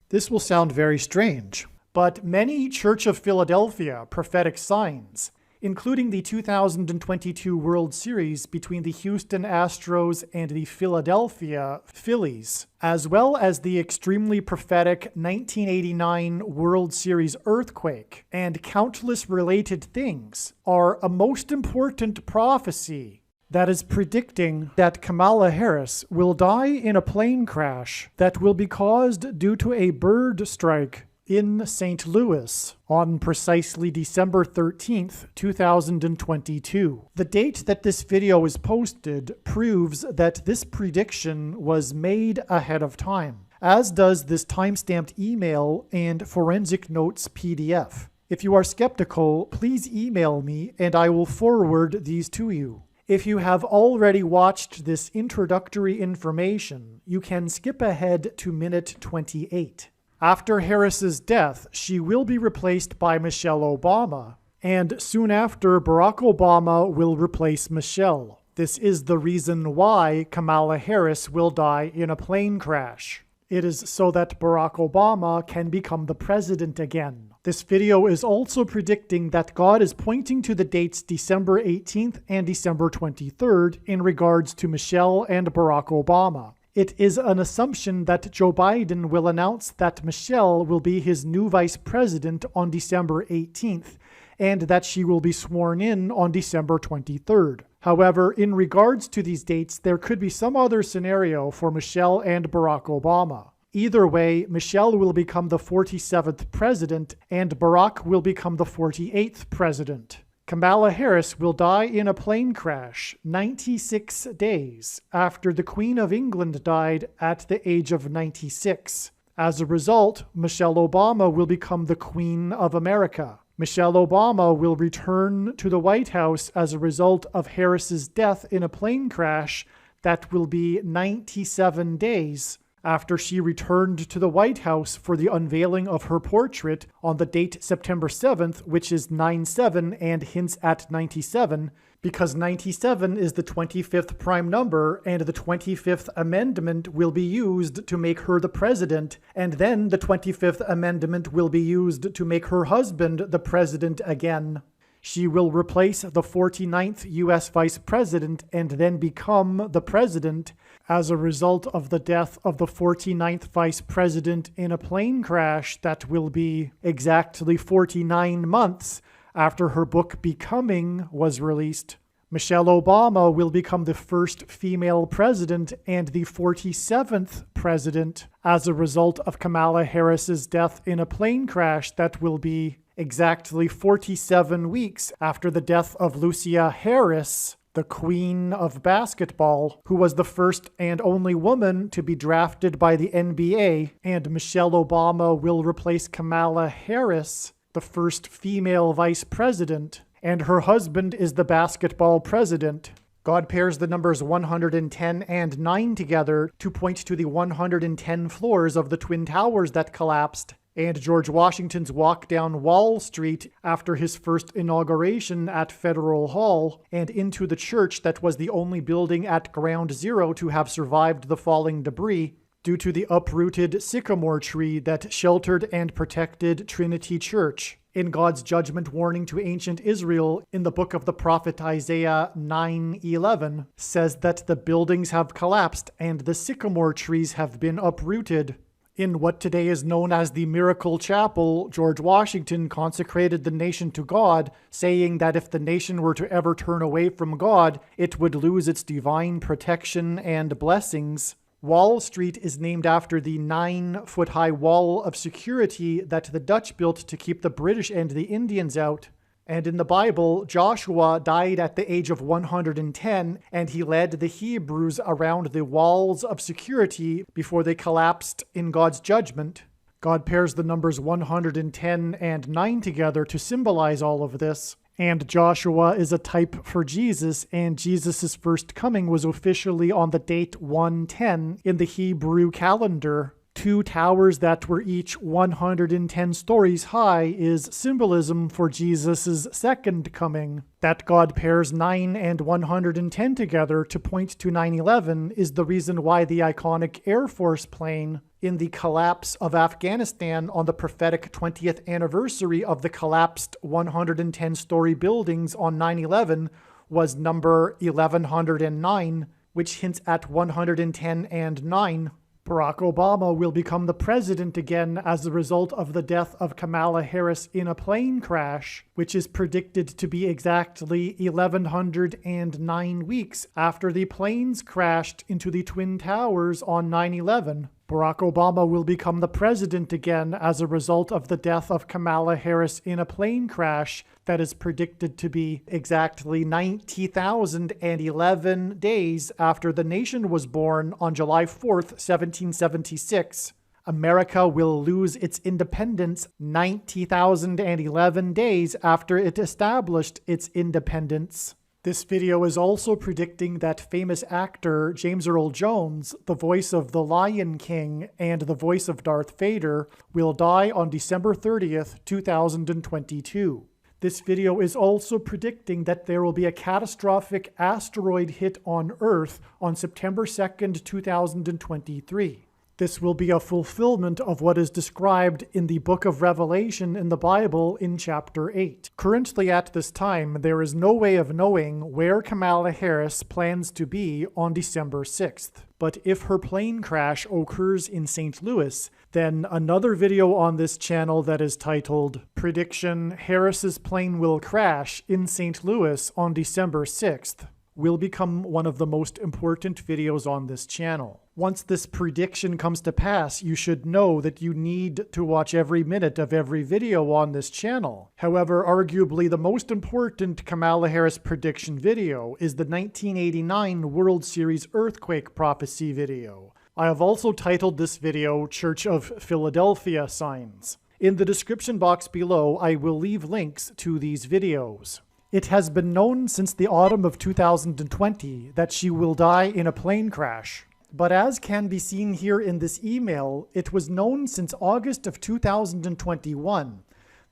This will sound very strange, but many Church of Philadelphia prophetic signs, including the 2022 World Series between the Houston Astros and the Philadelphia Phillies, as well as the extremely prophetic 1989 World Series earthquake, and countless related things, are a most important prophecy that is predicting that Kamala Harris will die in a plane crash that will be caused due to a bird strike in St. Louis on precisely December 13th, 2022. The date that this video is posted proves that this prediction was made ahead of time, as does this timestamped email and forensic notes PDF. If you are skeptical, please email me and I will forward these to you. If you have already watched this introductory information, you can skip ahead to minute 28. After Harris's death, she will be replaced by Michelle Obama, and soon after, Barack Obama will replace Michelle. This is the reason why Kamala Harris will die in a plane crash. It is so that Barack Obama can become the president again. This video is also predicting that God is pointing to the dates December 18th and December 23rd in regards to Michelle and Barack Obama. It is an assumption that Joe Biden will announce that Michelle will be his new vice president on December 18th, and that she will be sworn in on December 23rd. However, in regards to these dates, there could be some other scenario for Michelle and Barack Obama. Either way, Michelle will become the 47th president, and Barack will become the 48th president. Kamala Harris will die in a plane crash 96 days after the Queen of England died at the age of 96. As a result, Michelle Obama will become the Queen of America. Michelle Obama will return to the White House as a result of Harris's death in a plane crash that will be 97 days after she returned to the White House for the unveiling of her portrait on the date September 7th, which is 9/7 and hints at 97, because 97 is the 25th prime number, and the 25th Amendment will be used to make her the president, and then the 25th Amendment will be used to make her husband the president again. She will replace the 49th U.S. Vice President and then become the President as a result of the death of the 49th Vice President in a plane crash that will be exactly 49 months after her book Becoming was released. Michelle Obama will become the first female president and the 47th president as a result of Kamala Harris's death in a plane crash that will be exactly 47 weeks after the death of Lucia Harris, the queen of basketball, who was the first and only woman to be drafted by the NBA, and Michelle Obama will replace Kamala Harris, the first female vice president, and her husband is the basketball president. God pairs the numbers 110 and 9 together to point to the 110 floors of the Twin Towers that collapsed, and George Washington's walk down Wall Street after his first inauguration at Federal Hall, and into the church that was the only building at Ground Zero to have survived the falling debris due to the uprooted sycamore tree that sheltered and protected Trinity Church. In God's judgment warning to ancient Israel in the book of the prophet Isaiah 9:11 says that the buildings have collapsed and the sycamore trees have been uprooted. In what today is known as the Miracle Chapel, George Washington consecrated the nation to God, saying that if the nation were to ever turn away from God, it would lose its divine protection and blessings. Wall Street is named after the 9-foot-high wall of security that the Dutch built to keep the British and the Indians out. And in the Bible, Joshua died at the age of 110, and he led the Hebrews around the walls of security before they collapsed in God's judgment. God pairs the numbers 110 and 9 together to symbolize all of this. And Joshua is a type for Jesus, and Jesus' first coming was officially on the date 110 in the Hebrew calendar. 2 towers that were each 110 stories high is symbolism for Jesus' second coming. That God pairs 9 and 110 together to point to 9/11 is the reason why the iconic Air Force plane in the collapse of Afghanistan on the prophetic 20th anniversary of the collapsed 110-story buildings on 9/11 was number 1109, which hints at 110 and 9. Barack Obama will become the president again as a result of the death of Kamala Harris in a plane crash, which is predicted to be exactly 1,109 weeks after the planes crashed into the Twin Towers on 9/11. Barack Obama will become the president again as a result of the death of Kamala Harris in a plane crash that is predicted to be exactly 90,011 days after the nation was born on July 4th, 1776. America will lose its independence 90,011 days after it established its independence. This video is also predicting that famous actor James Earl Jones, the voice of the Lion King and the voice of Darth Vader, will die on December 30th, 2022. This video is also predicting that there will be a catastrophic asteroid hit on Earth on September 2nd, 2023. This will be a fulfillment of what is described in the book of Revelation in the Bible in chapter 8. Currently at this time, there is no way of knowing where Kamala Harris plans to be on December 6th. But if her plane crash occurs in St. Louis, then another video on this channel that is titled Prediction Harris's Plane Will Crash in St. Louis on December 6th will become one of the most important videos on this channel. Once this prediction comes to pass, you should know that you need to watch every minute of every video on this channel. However, arguably the most important Kamala Harris prediction video is the 1989 World Series earthquake prophecy video. I have also titled this video Church of Philadelphia Signs. In the description box below, I will leave links to these videos. It has been known since the autumn of 2020 that she will die in a plane crash. But as can be seen here in this email, it was known since August of 2021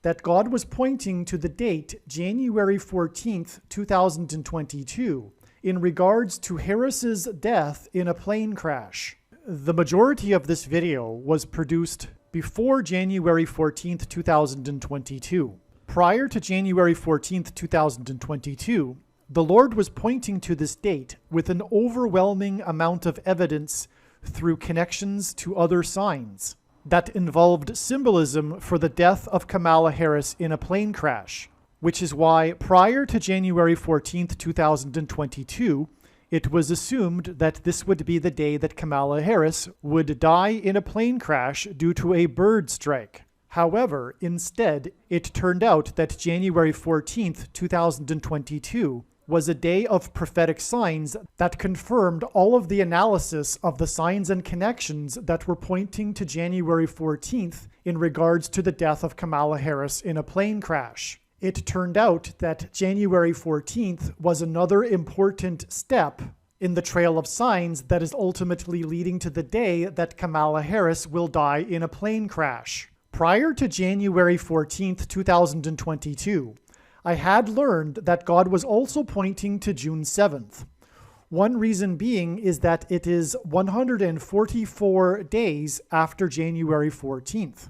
that God was pointing to the date January 14th, 2022 in regards to Harris's death in a plane crash. The majority of this video was produced before January 14th, 2022. Prior to January 14th, 2022, the Lord was pointing to this date with an overwhelming amount of evidence through connections to other signs that involved symbolism for the death of Kamala Harris in a plane crash, which is why prior to January 14th, 2022, it was assumed that this would be the day that Kamala Harris would die in a plane crash due to a bird strike. However, instead, it turned out that January 14th, 2022 was a day of prophetic signs that confirmed all of the analysis of the signs and connections that were pointing to January 14th in regards to the death of Kamala Harris in a plane crash. It turned out that January 14th was another important step in the trail of signs that is ultimately leading to the day that Kamala Harris will die in a plane crash. Prior to January 14th, 2022, I had learned that God was also pointing to June 7th. One reason being is that it is 144 days after January 14th.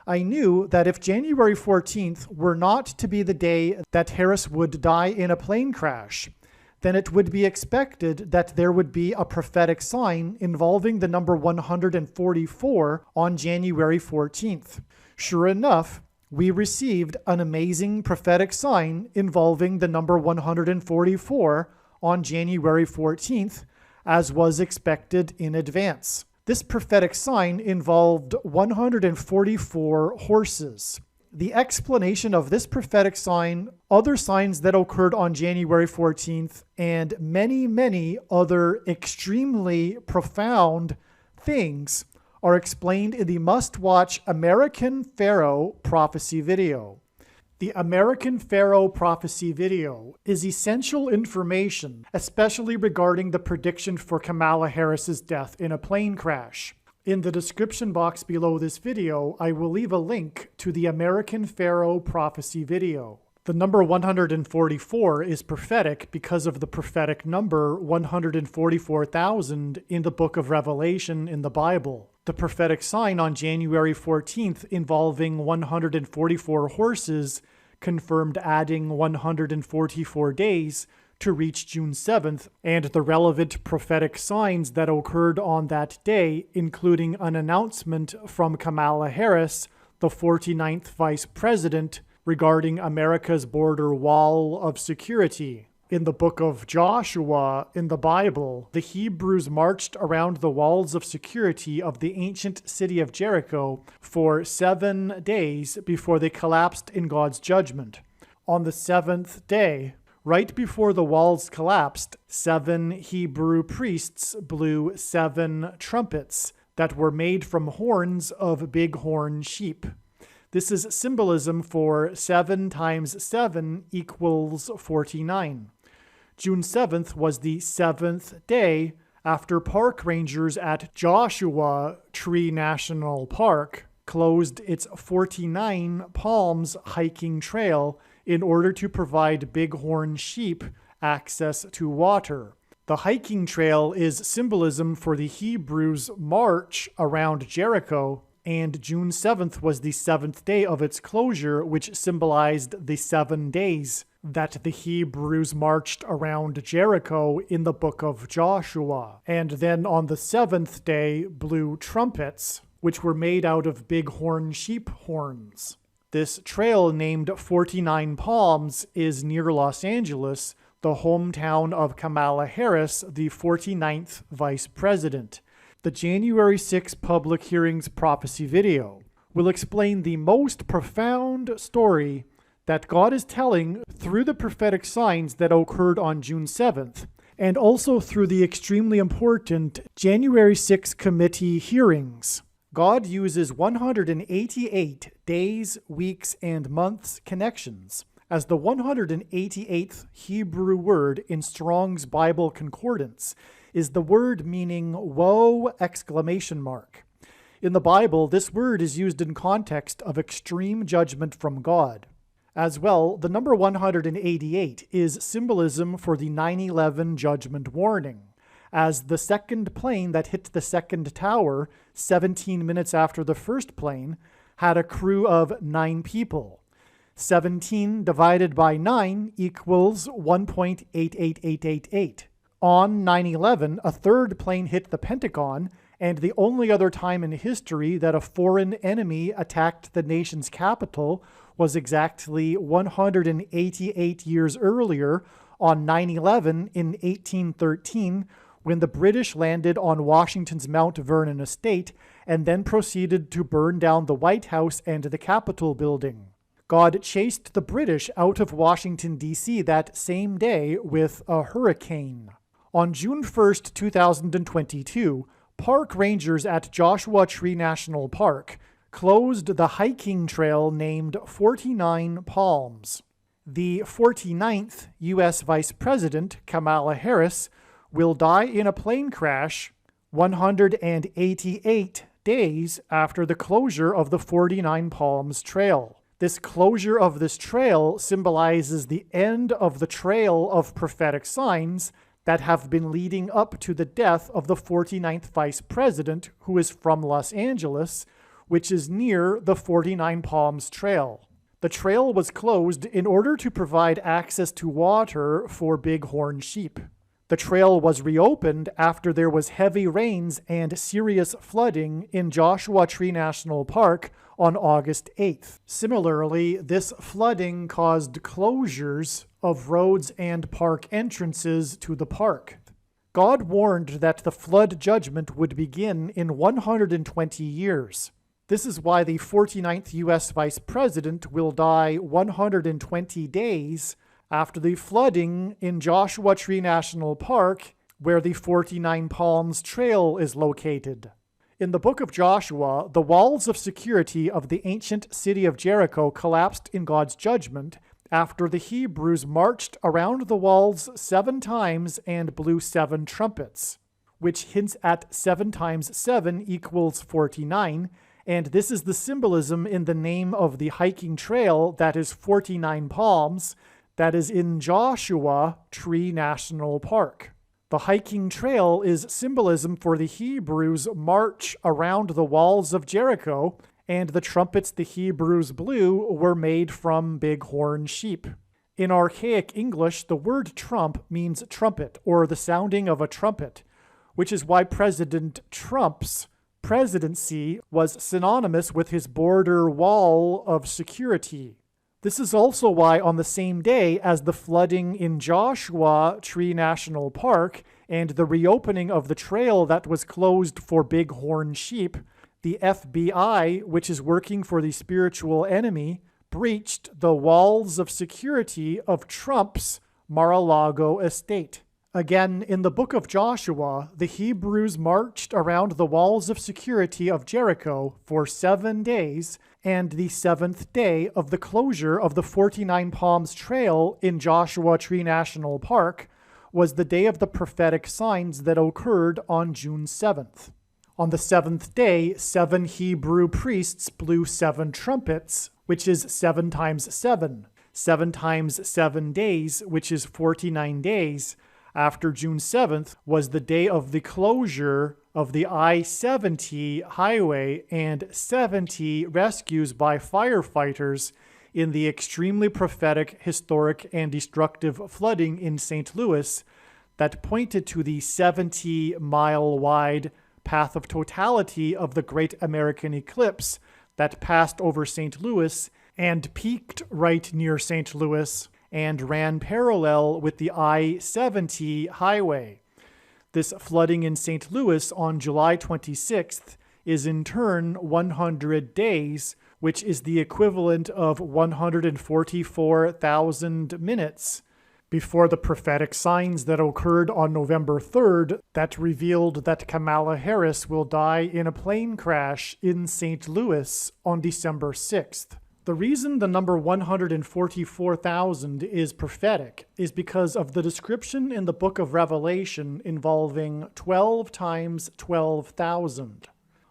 I knew that if January 14th were not to be the day that Harris would die in a plane crash, then it would be expected that there would be a prophetic sign involving the number 144 on January 14th. Sure enough, we received an amazing prophetic sign involving the number 144 on January 14th, as was expected in advance. This prophetic sign involved 144 horses. The explanation of this prophetic sign, other signs that occurred on January 14th, and many other extremely profound things are explained in the must-watch American Pharaoh prophecy video. The American Pharaoh prophecy video is essential information, especially regarding the prediction for Kamala Harris's death in a plane crash. In the description box below this video, I will leave a link to the American Pharaoh prophecy video. The number 144 is prophetic because of the prophetic number 144,000 in the book of Revelation in the Bible. The prophetic sign on January 14th involving 144 horses confirmed adding 144 days to reach June 7th, and the relevant prophetic signs that occurred on that day, including an announcement from Kamala Harris, the 49th Vice President, regarding America's border wall of security. In the book of Joshua in the Bible, the Hebrews marched around the walls of security of the ancient city of Jericho for 7 days before they collapsed in God's judgment. On the 7th day, right before the walls collapsed, 7 Hebrew priests blew 7 trumpets that were made from horns of bighorn sheep. This is symbolism for 7 times 7 equals 49. June 7th was the 7th day after park rangers at Joshua Tree National Park closed its 49 Palms hiking trail in order to provide bighorn sheep access to water. The hiking trail is symbolism for the Hebrews' march around Jericho, and June 7th was the 7th day of its closure, which symbolized the 7 days that the Hebrews marched around Jericho in the book of Joshua. And then on the 7th day blew trumpets, which were made out of bighorn sheep horns. This trail, named 49 Palms, is near Los Angeles, the hometown of Kamala Harris, the 49th Vice President. The January 6 public hearings prophecy video will explain the most profound story that God is telling through the prophetic signs that occurred on June 7th, and also through the extremely important January 6 committee hearings. God uses 188 days, weeks, and months connections as the 188th Hebrew word in Strong's Bible Concordance is the word meaning woe! In the Bible, this word is used in context of extreme judgment from God. As well, the number 188 is symbolism for the 9/11 judgment warning, as the second plane that hit the second tower 17 minutes after the first plane had a crew of 9 people. 17 divided by 9 equals 1.88888. On 9/11, a third plane hit the Pentagon, and the only other time in history that a foreign enemy attacked the nation's capital was exactly 188 years earlier on 9/11 in 1813, when the British landed on Washington's Mount Vernon estate and then proceeded to burn down the White House and the Capitol building. God chased the British out of Washington, D.C. that same day with a hurricane. On June 1st, 2022, park rangers at Joshua Tree National Park closed the hiking trail named 49 Palms. The 49th U.S. Vice President, Kamala Harris, will die in a plane crash 188 days after the closure of the 49 Palms Trail. This closure of this trail symbolizes the end of the trail of prophetic signs that have been leading up to the death of the 49th Vice President, who is from Los Angeles, which is near the 49 Palms Trail. The trail was closed in order to provide access to water for bighorn sheep. The trail was reopened after there was heavy rains and serious flooding in Joshua Tree National Park on August 8th. Similarly, this flooding caused closures of roads and park entrances to the park. God warned that the flood judgment would begin in 120 years. This is why the 49th U.S. Vice President will die 120 days after the flooding in Joshua Tree National Park, where the 49 Palms Trail is located. In the book of Joshua, the walls of security of the ancient city of Jericho collapsed in God's judgment after the Hebrews marched around the walls 7 times and blew 7 trumpets. which hints at 7 times 7 equals 49, and this is the symbolism in the name of the hiking trail that is 49 Palms, that is in Joshua Tree National Park. The hiking trail is symbolism for the Hebrews' march around the walls of Jericho, and the trumpets the Hebrews blew were made from bighorn sheep. In archaic English, the word trump means trumpet, or the sounding of a trumpet, which is why President Trump's presidency was synonymous with his border wall of security. This is also why on the same day as the flooding in Joshua Tree National Park and the reopening of the trail that was closed for bighorn sheep, the FBI, which is working for the spiritual enemy, breached the walls of security of Trump's Mar-a-Lago estate. Again, in the book of Joshua, the Hebrews marched around the walls of security of Jericho for 7 days, and the 7th day of the closure of the 49 Palms Trail in Joshua Tree National Park was the day of the prophetic signs that occurred on June 7th. On the 7th day, 7 Hebrew priests blew 7 trumpets, which is 7 times 7. 7 times 7 days, which is 49 days, after June 7th was the day of the closure of the I-70 highway and 70 rescues by firefighters in the extremely prophetic, historic, and destructive flooding in St. Louis that pointed to the 70-mile-wide path of totality of the Great American Eclipse that passed over St. Louis and peaked right near St. Louis and ran parallel with the I-70 highway. This flooding in St. Louis on July 26th is in turn 100 days, which is the equivalent of 144,000 minutes before the prophetic signs that occurred on November 3rd that revealed that Kamala Harris will die in a plane crash in St. Louis on December 6th. The reason the number 144,000 is prophetic is because of the description in the book of Revelation involving 12 times 12,000.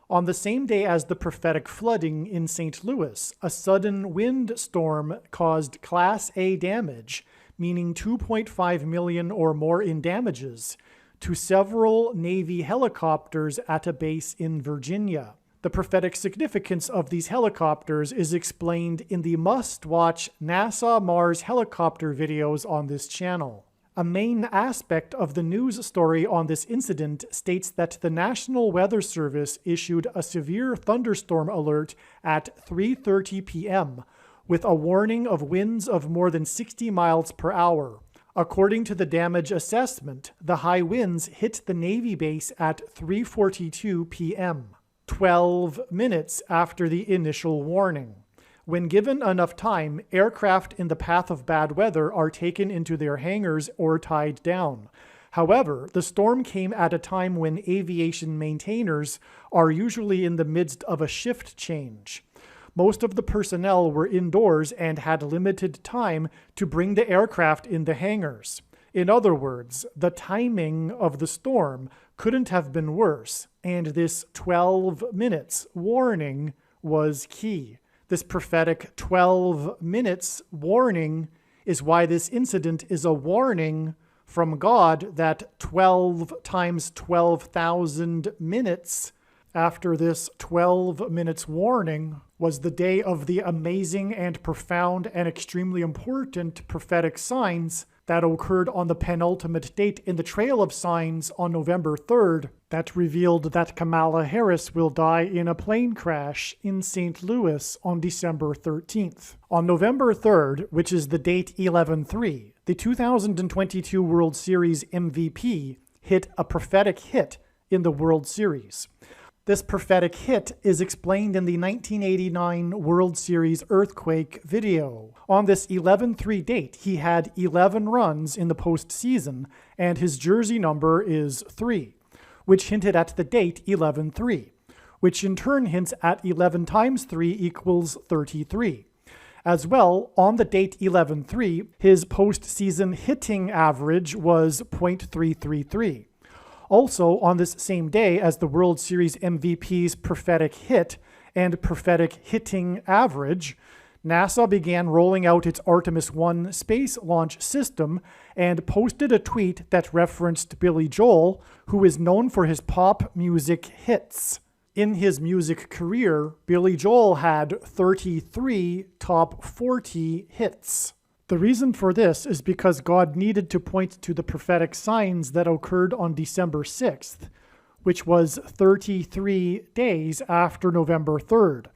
On the same day as the prophetic flooding in St. Louis, a sudden wind storm caused Class A damage, meaning 2.5 million or more in damages, to several Navy helicopters at a base in Virginia. The prophetic significance of these helicopters is explained in the must-watch NASA Mars helicopter videos on this channel. A main aspect of the news story on this incident states that the National Weather Service issued a severe thunderstorm alert at 3:30 p.m., with a warning of winds of more than 60 miles per hour. According to the damage assessment, the high winds hit the Navy base at 3:42 p.m., 12 minutes after the initial warning. When given enough time, aircraft in the path of bad weather are taken into their hangars or tied down. However, the storm came at a time when aviation maintainers are usually in the midst of a shift change. Most of the personnel were indoors and had limited time to bring the aircraft in the hangars. In other words, the timing of the storm couldn't have been worse, and this 12 minutes warning was key. This prophetic 12 minutes warning is why this incident is a warning from God that 12 times 12,000 minutes after this 12 minutes warning was the day of the amazing and profound and extremely important prophetic signs that occurred on the penultimate date in the Trail of Signs on November 3rd that revealed that Kamala Harris will die in a plane crash in St. Louis on December 13th. On November 3rd, which is the date 11/3, the 2022 World Series MVP hit a prophetic hit in the World Series. This prophetic hit is explained in the 1989 World Series Earthquake video. On this 11/3 date, he had 11 runs in the postseason, and his jersey number is 3, which hinted at the date 11/3, which in turn hints at 11 times 3 equals 33. As well, on the date 11/3, his postseason hitting average was .333. Also, on this same day as the World Series MVP's prophetic hit and prophetic hitting average, NASA began rolling out its Artemis 1 space launch system and posted a tweet that referenced Billy Joel, who is known for his pop music hits. In his music career, Billy Joel had 33 top 40 hits. The reason for this is because God needed to point to the prophetic signs that occurred on December 6th, which was 33 days after November 3rd.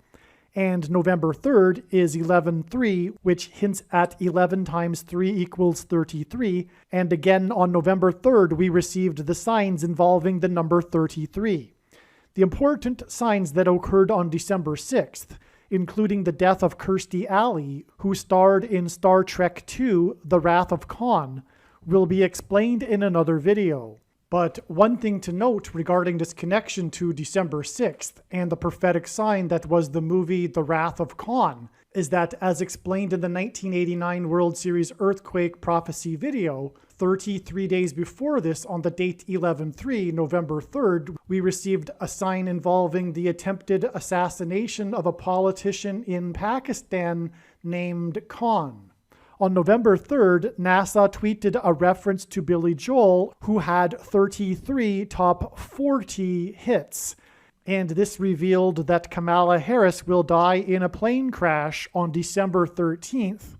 And November 3rd is 11/3, which hints at 11 times 3 equals 33. And again, on November 3rd, we received the signs involving the number 33. The important signs that occurred on December 6th, including the death of Kirstie Alley, who starred in Star Trek II, The Wrath of Khan, will be explained in another video. But one thing to note regarding this connection to December 6th and the prophetic sign that was the movie The Wrath of Khan is that, as explained in the 1989 World Series earthquake prophecy video, 33 days before this, on the date 11/3, November 3rd, we received a sign involving the attempted assassination of a politician in Pakistan named Khan. On November 3rd, NASA tweeted a reference to Billy Joel, who had 33 top 40 hits. And this revealed that Kamala Harris will die in a plane crash on December 13th,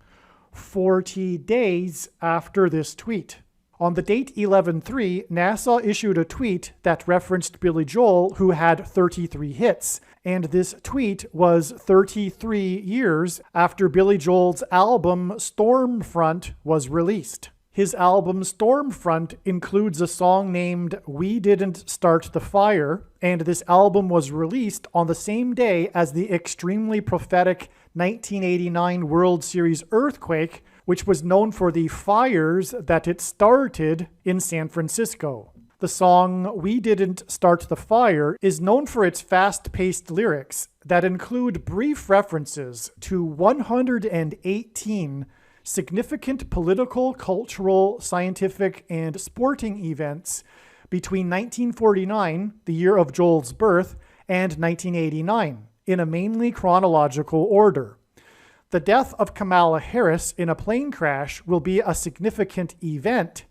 40 days after this tweet. On the date 11/3, NASA issued a tweet that referenced Billy Joel, who had 33 hits, and this tweet was 33 years after Billy Joel's album Stormfront was released. His album Stormfront includes a song named We Didn't Start the Fire, and this album was released on the same day as the extremely prophetic 1989 World Series earthquake, which was known for the fires that it started in San Francisco. The song We Didn't Start the Fire is known for its fast-paced lyrics that include brief references to 118 significant political, cultural, scientific, and sporting events between 1949, the year of Joel's birth, and 1989, in a mainly chronological order. The death of Kamala Harris in a plane crash will be a significant event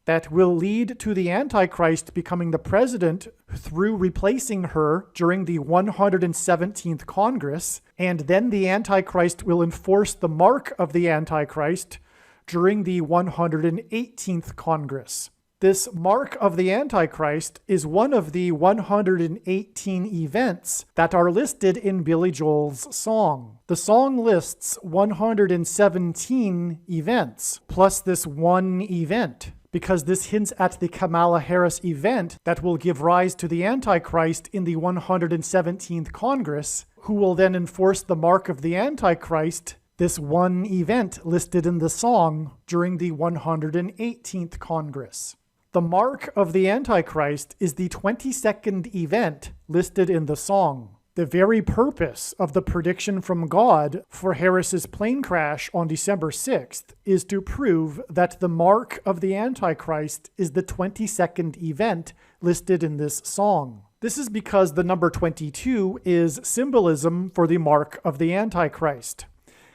that will lead to the Antichrist becoming the president through replacing her during the 117th Congress, and then the Antichrist will enforce the mark of the Antichrist during the 118th Congress. This mark of the Antichrist is one of the 118 events that are listed in Billy Joel's song. The song lists 117 events, plus this one event, because this hints at the Kamala Harris event that will give rise to the Antichrist in the 117th Congress, who will then enforce the mark of the Antichrist, this one event listed in the song, during the 118th Congress. The mark of the Antichrist is the 22nd event listed in the song. The very purpose of the prediction from God for Harris's plane crash on December 6th is to prove that the mark of the Antichrist is the 22nd event listed in this song. This is because the number 22 is symbolism for the mark of the Antichrist.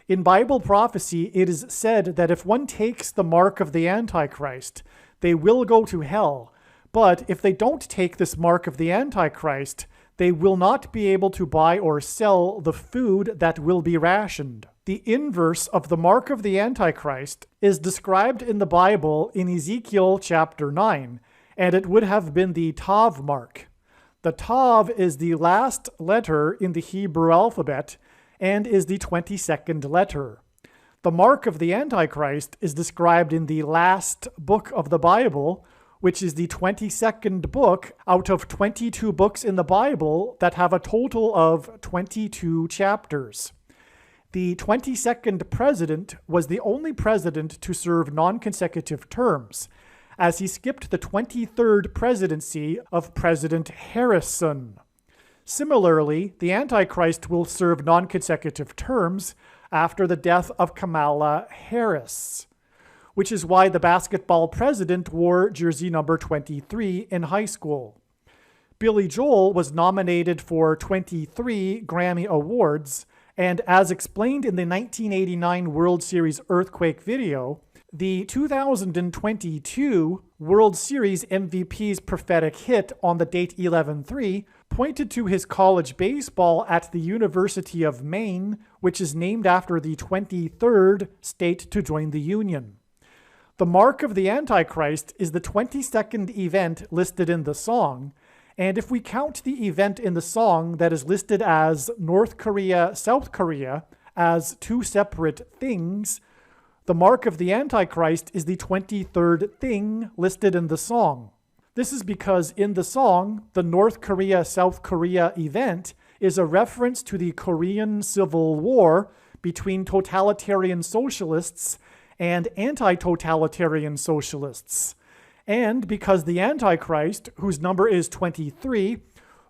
In Bible prophecy, it is said that if one takes the mark of the Antichrist, they will go to hell. But if they don't take this mark of the Antichrist, they will not be able to buy or sell the food that will be rationed. The inverse of the mark of the Antichrist is described in the Bible in Ezekiel chapter 9, and it would have been the Tav mark. The Tav is the last letter in the Hebrew alphabet and is the 22nd letter. The mark of the Antichrist is described in the last book of the Bible, which is the 22nd book out of 22 books in the Bible that have a total of 22 chapters. The 22nd president was the only president to serve non-consecutive terms, as he skipped the 23rd presidency of President Harrison. Similarly, the Antichrist will serve non-consecutive terms after the death of Kamala Harris. which is why the basketball president wore jersey number 23 in high school. Billy Joel was nominated for 23 Grammy Awards, and as explained in the 1989 World Series Earthquake video, the 2022 World Series MVP's prophetic hit on the date 11/3 pointed to his college baseball at the University of Maine, which is named after the 23rd state to join the Union. The mark of the Antichrist is the 22nd event listed in the song, and if we count the event in the song that is listed as North Korea, South Korea as two separate things, the mark of the Antichrist is the 23rd thing listed in the song. This is because in the song, the North Korea-South Korea event is a reference to the Korean Civil War between totalitarian socialists and anti-totalitarian socialists. And because the Antichrist, whose number is 23,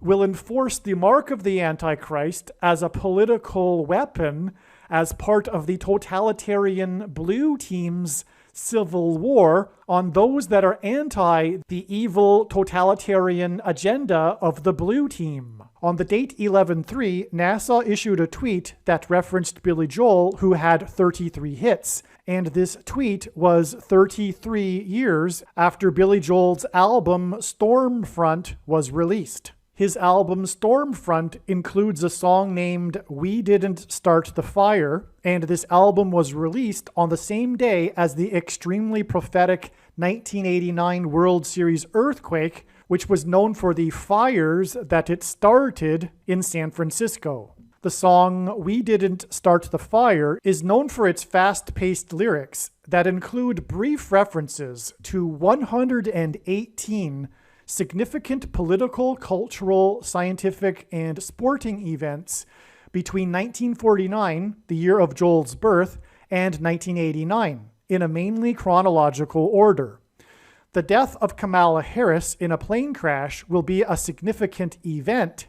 will enforce the mark of the Antichrist as a political weapon as part of the totalitarian blue team's civil war on those that are anti the evil totalitarian agenda of the blue team. On the date 11/3, NASA issued a tweet that referenced Billy Joel, who had 33 hits, and this tweet was 33 years after Billy Joel's album Stormfront was released. His album Stormfront includes a song named We Didn't Start the Fire, and this album was released on the same day as the extremely prophetic 1989 World Series Earthquake, which was known for the fires that it started in San Francisco. The song We Didn't Start the Fire is known for its fast-paced lyrics that include brief references to 118 significant political, cultural, scientific, and sporting events between 1949, the year of Joel's birth, and 1989, in a mainly chronological order. The death of Kamala Harris in a plane crash will be a significant event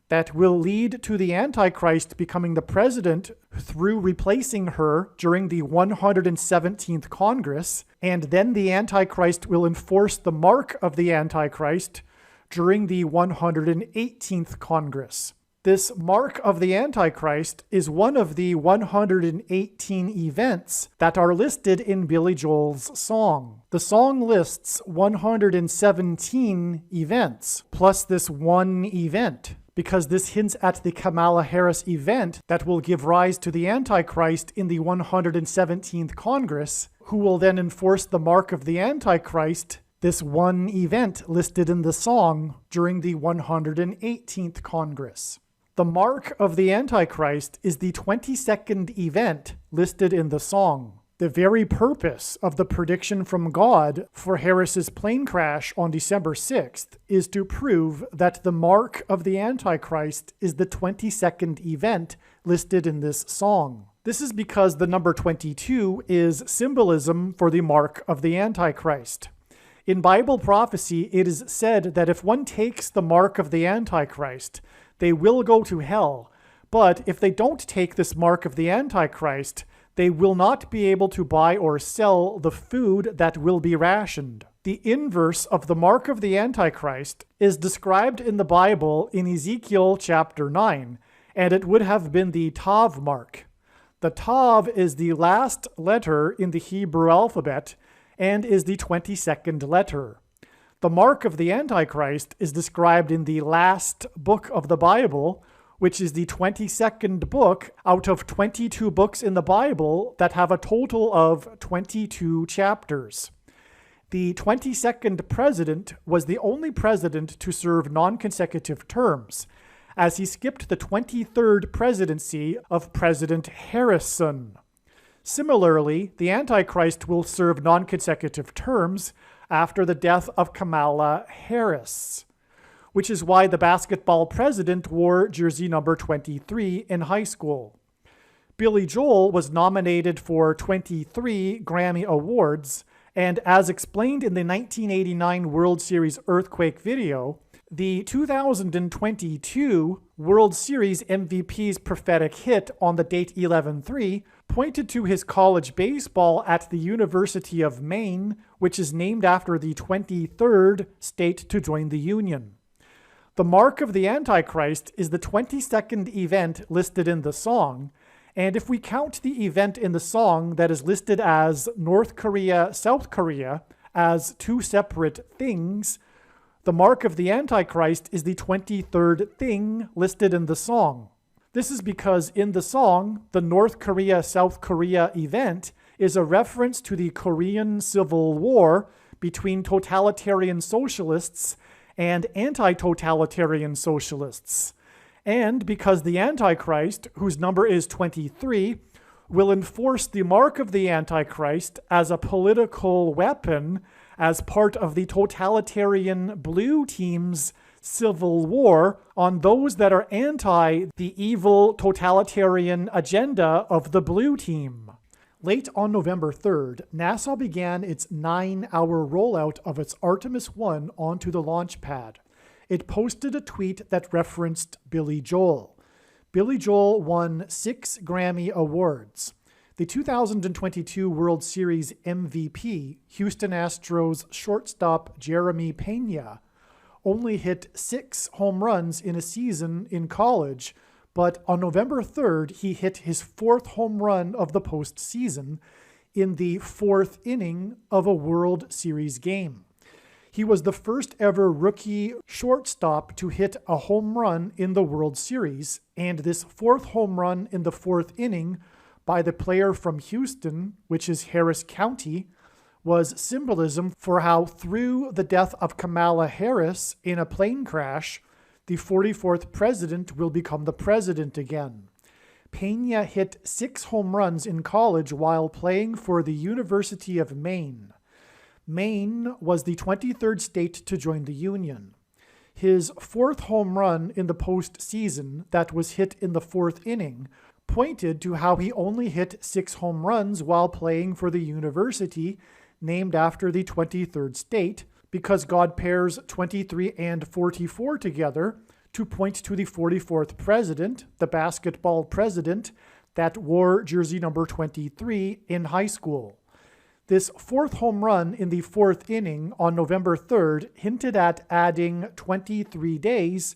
that will lead to the Antichrist becoming the president through replacing her during the 117th Congress, and then the Antichrist will enforce the mark of the Antichrist during the 118th Congress. This mark of the Antichrist is one of the 118 events that are listed in Billy Joel's song. The song lists 117 events, plus this one event, because this hints at the Kamala Harris event that will give rise to the Antichrist in the 117th Congress, who will then enforce the mark of the Antichrist, this one event listed in the song, during the 118th Congress. The mark of the Antichrist is the 22nd event listed in the song. The very purpose of the prediction from God for Harris's plane crash on December 6th is to prove that the mark of the Antichrist is the 22nd event listed in this song. This is because the number 22 is symbolism for the mark of the Antichrist. In Bible prophecy, it is said that if one takes the mark of the Antichrist, they will go to hell. But if they don't take this mark of the Antichrist, they will not be able to buy or sell the food that will be rationed. The inverse of the mark of the Antichrist is described in the Bible in Ezekiel chapter 9, and it would have been the Tav mark. The Tav is the last letter in the Hebrew alphabet and is the 22nd letter. The mark of the Antichrist is described in the last book of the Bible, which is the 22nd book out of 22 books in the Bible that have a total of 22 chapters. The 22nd president was the only president to serve non-consecutive terms, as he skipped the 23rd presidency of President Harrison. Similarly, the Antichrist will serve non-consecutive terms after the death of Kamala Harris, which is why the basketball president wore jersey number 23 in high school. Billy Joel was nominated for 23 Grammy Awards, and as explained in the 1989 World Series Earthquake video, The 2022 World Series MVP's prophetic hit on the date 11/3 pointed to his college baseball at the University of Maine, which is named after the 23rd state to join the Union. The mark of the Antichrist is the 22nd event listed in the song, and if we count the event in the song that is listed as North Korea, South Korea, as two separate things, the mark of the Antichrist is the 23rd thing listed in the song. This is because in the song, the North Korea-South Korea event is a reference to the Korean Civil War between totalitarian socialists and anti-totalitarian socialists. And because the Antichrist, whose number is 23, will enforce the mark of the Antichrist as a political weapon as part of the totalitarian blue team's civil war on those that are anti the evil totalitarian agenda of the blue team. Late on November 3rd, NASA began its 9-hour rollout of its Artemis 1 onto the launch pad. It posted a tweet that referenced Billy Joel. Billy Joel won 6 Grammy Awards. The 2022 World Series MVP, Houston Astros shortstop Jeremy Pena, only hit 6 home runs in a season in college, but on November 3rd, he hit his 4th home run of the postseason in the 4th inning of a World Series game. He was the first ever rookie shortstop to hit a home run in the World Series, and this 4th home run in the 4th inning by the player from Houston, which is Harris County, was symbolism for how through the death of Kamala Harris in a plane crash, the 44th president will become the president again. Pena hit 6 home runs in college while playing for the University of Maine. Maine was the 23rd state to join the Union. His 4th home run in the postseason that was hit in the 4th inning pointed to how he only hit 6 home runs while playing for the university named after the 23rd state, because God pairs 23 and 44 together to point to the 44th president, the basketball president, that wore jersey number 23 in high school. This 4th home run in the 4th inning on November 3rd hinted at adding 23 days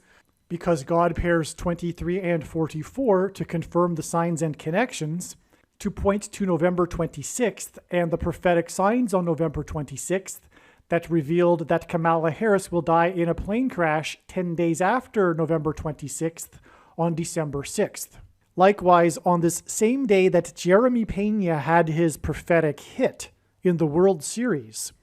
because God pairs 23 and 44 to confirm the signs and connections, to point to November 26th and the prophetic signs on November 26th that revealed that Kamala Harris will die in a plane crash 10 days after November 26th on December 6th. Likewise, on this same day that Jeremy Pena had his prophetic hit in the World Series,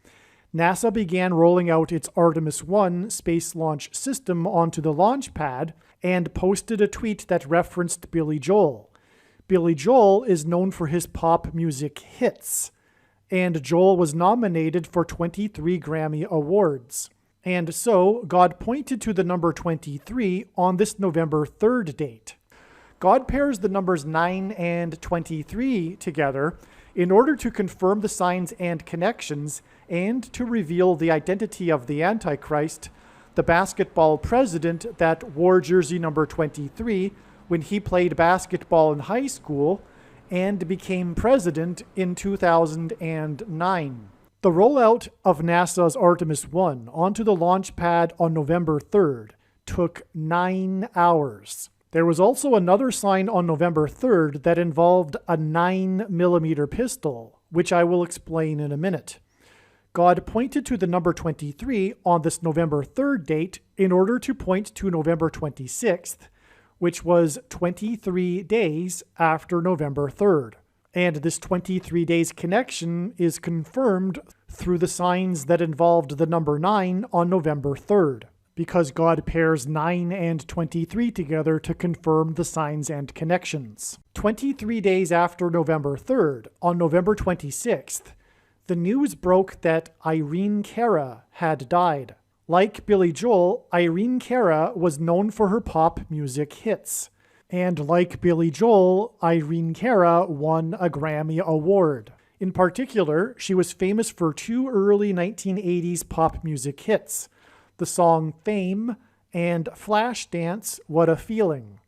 NASA began rolling out its Artemis 1 space launch system onto the launch pad and posted a tweet that referenced Billy Joel. Billy Joel is known for his pop music hits, and Joel was nominated for 23 Grammy Awards. And so, God pointed to the number 23 on this November 3rd date. God pairs the numbers 9 and 23 together in order to confirm the signs and connections and to reveal the identity of the Antichrist, the basketball president that wore jersey number 23 when he played basketball in high school and became president in 2009. The rollout of NASA's Artemis 1 onto the launch pad on November 3rd took 9 hours. There was also another sign on November 3rd that involved a 9mm pistol, which I will explain in a minute. God pointed to the number 23 on this November 3rd date in order to point to November 26th, which was 23 days after November 3rd. And this 23 days connection is confirmed through the signs that involved the number 9 on November 3rd, because God pairs 9 and 23 together to confirm the signs and connections. 23 days after November 3rd, on November 26th, the news broke that Irene Cara had died. Like Billy Joel, Irene Cara was known for her pop music hits. And like Billy Joel, Irene Cara won a Grammy Award. In particular, she was famous for 2 early 1980s pop music hits, the song Fame and Flashdance, What a Feeling.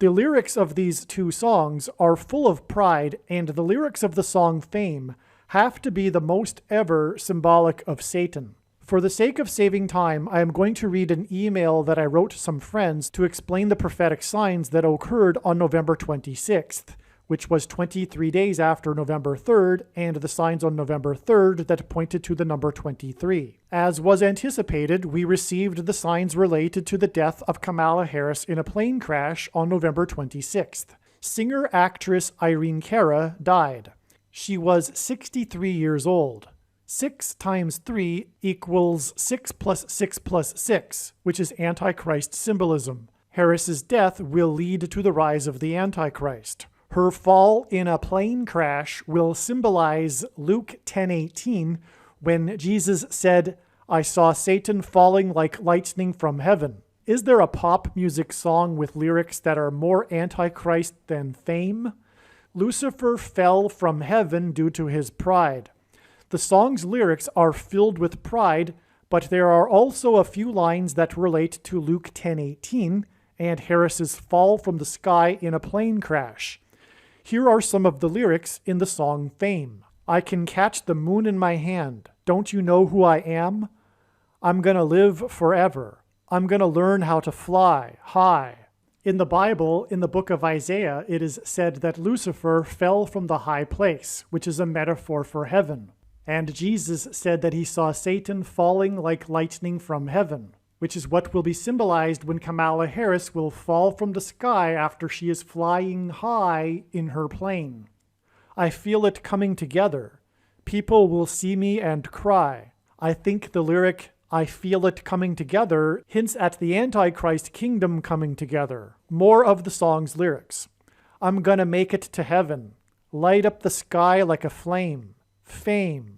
The lyrics of these two songs are full of pride, and the lyrics of the song Fame have to be the most ever symbolic of Satan. For the sake of saving time, I am going to read an email that I wrote to some friends to explain the prophetic signs that occurred on November 26th, which was 23 days after November 3rd, and the signs on November 3rd that pointed to the number 23. As was anticipated, we received the signs related to the death of Kamala Harris in a plane crash on November 26th. Singer-actress Irene Cara died. She was 63 years old. 6 times 3 equals 6 plus 6 plus 6, which is Antichrist symbolism. Harris's death will lead to the rise of the Antichrist. Her fall in a plane crash will symbolize Luke 10:18, when Jesus said, "I saw Satan falling like lightning from heaven." Is there a pop music song with lyrics that are more Antichrist than Fame? Lucifer fell from heaven due to his pride. The song's lyrics are filled with pride, but there are also a few lines that relate to Luke 10:18 and Harris's fall from the sky in a plane crash. Here are some of the lyrics in the song Fame. I can catch the moon in my hand. Don't you know who I am? I'm gonna live forever. I'm gonna learn how to fly high. In the Bible, in the book of Isaiah, it is said that Lucifer fell from the high place, which is a metaphor for heaven. And Jesus said that he saw Satan falling like lightning from heaven, which is what will be symbolized when Kamala Harris will fall from the sky after she is flying high in her plane. I feel it coming together. People will see me and cry. I think the lyric, I feel it coming together, hints at the Antichrist kingdom coming together. More of the song's lyrics. I'm gonna make it to heaven. Light up the sky like a flame. Fame.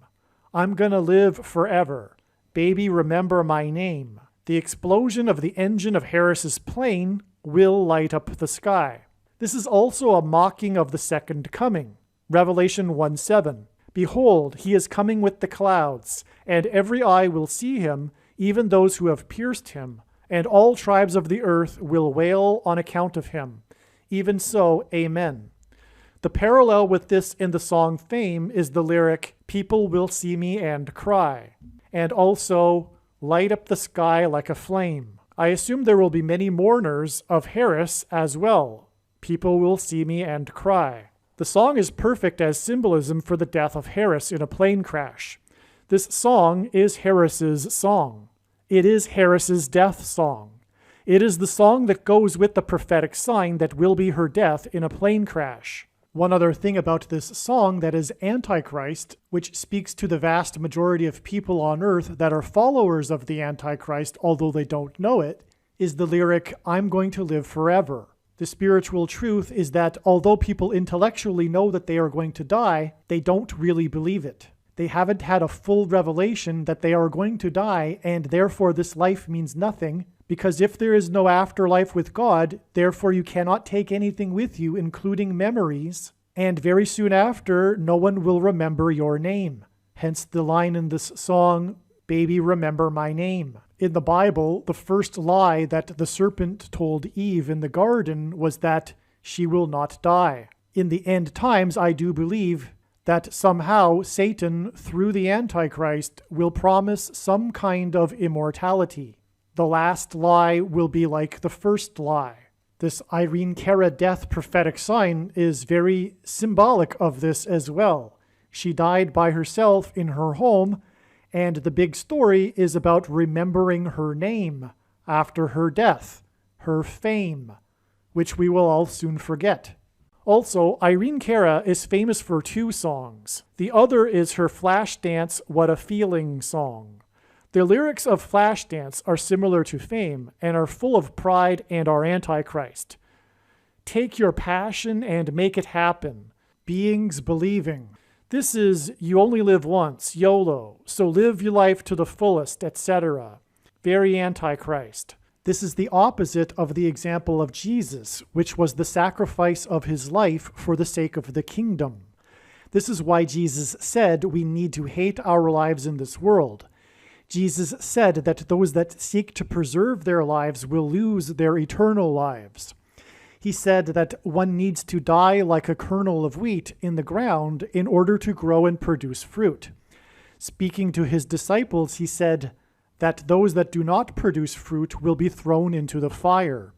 I'm gonna live forever. Baby, remember my name. The explosion of the engine of Harris's plane will light up the sky. This is also a mocking of the second coming. Revelation 1:7. Behold, he is coming with the clouds, and every eye will see him, even those who have pierced him, and all tribes of the earth will wail on account of him. Even so, amen. The parallel with this in the song Fame is the lyric, people will see me and cry, and also, light up the sky like a flame. I assume there will be many mourners of Harris as well. People will see me and cry. The song is perfect as symbolism for the death of Harris in a plane crash. This song is Harris's song. It is Harris's death song. It is the song that goes with the prophetic sign that will be her death in a plane crash. One other thing about this song that is Antichrist, which speaks to the vast majority of people on earth that are followers of the Antichrist, although they don't know it, is the lyric, I'm going to live forever. The spiritual truth is that although people intellectually know that they are going to die, they don't really believe it. They haven't had a full revelation that they are going to die, and therefore this life means nothing, because if there is no afterlife with God, therefore you cannot take anything with you, including memories, and very soon after, no one will remember your name. Hence the line in this song, baby, remember my name. In the Bible, the first lie that the serpent told Eve in the garden was that she will not die. In the end times, I do believe that somehow Satan, through the Antichrist, will promise some kind of immortality. The last lie will be like the first lie. This Irene Cara death prophetic sign is very symbolic of this as well. She died by herself in her home, and the big story is about remembering her name after her death, her fame, which we will all soon forget. Also, Irene Cara is famous for 2 songs. The other is her Flashdance, What a Feeling song. The lyrics of Flashdance are similar to Fame and are full of pride and are Antichrist. Take your passion and make it happen. Beings believing. This is you only live once, YOLO, so live your life to the fullest, etc. Very Antichrist. This is the opposite of the example of Jesus, which was the sacrifice of his life for the sake of the kingdom. This is why Jesus said we need to hate our lives in this world. Jesus said that those that seek to preserve their lives will lose their eternal lives. He said that one needs to die like a kernel of wheat in the ground in order to grow and produce fruit. Speaking to his disciples, he said that those that do not produce fruit will be thrown into the fire.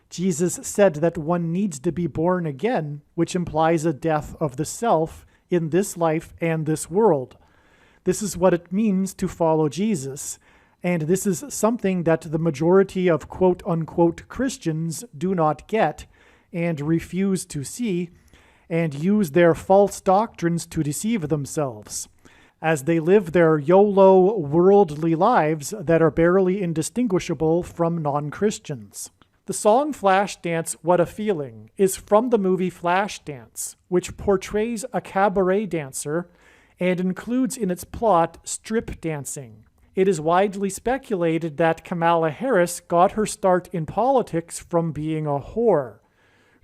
Jesus said that one needs to be born again, which implies a death of the self in this life and this world. This is what it means to follow Jesus, and this is something that the majority of quote-unquote Christians do not get and refuse to see, and use their false doctrines to deceive themselves, as they live their YOLO worldly lives that are barely indistinguishable from non-Christians. The song Flashdance, What a Feeling is from the movie Flashdance, which portrays a cabaret dancer and includes in its plot strip dancing. It is widely speculated that Kamala Harris got her start in politics from being a whore,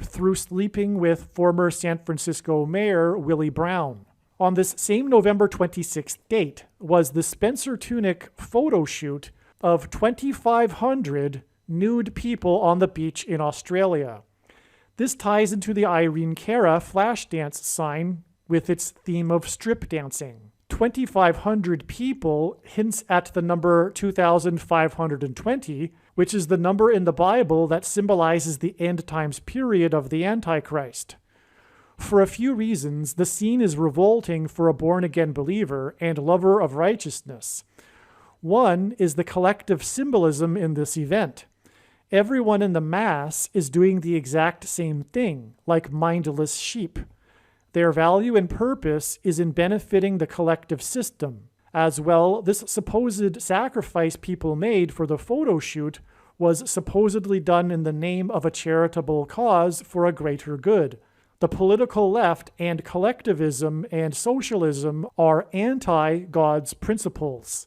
through sleeping with former San Francisco Mayor Willie Brown. On this same November 26th date was the Spencer Tunick photo shoot of 2,500 nude people on the beach in Australia. This ties into the Irene Cara Flashdance sign with its theme of strip dancing. 2,500 people hints at the number 2,520, which is the number in the Bible that symbolizes the end times period of the Antichrist. For a few reasons, the scene is revolting for a born-again believer and lover of righteousness. One is the collective symbolism in this event. Everyone in the mass is doing the exact same thing, like mindless sheep. Their value and purpose is in benefiting the collective system. As well, this supposed sacrifice people made for the photo shoot was supposedly done in the name of a charitable cause for a greater good. The political left and collectivism and socialism are anti-God's principles.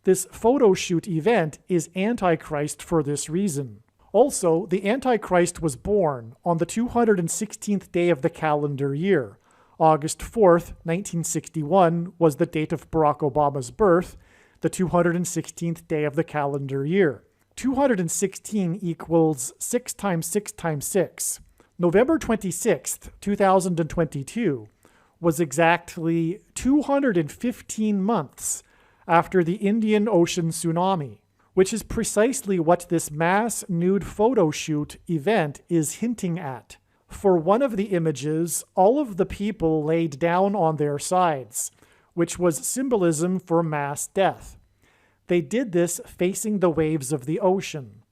This photo shoot event is Antichrist for this reason. Also, the Antichrist was born on the 216th day of the calendar year. August 4th, 1961 was the date of Barack Obama's birth, the 216th day of the calendar year. 216 equals 6 times 6 times 6. November 26th, 2022 was exactly 215 months after the Indian Ocean tsunami, which is precisely what this mass nude photo shoot event is hinting at. For one of the images, all of the people laid down on their sides, which was symbolism for mass death. They did this facing the waves of the ocean.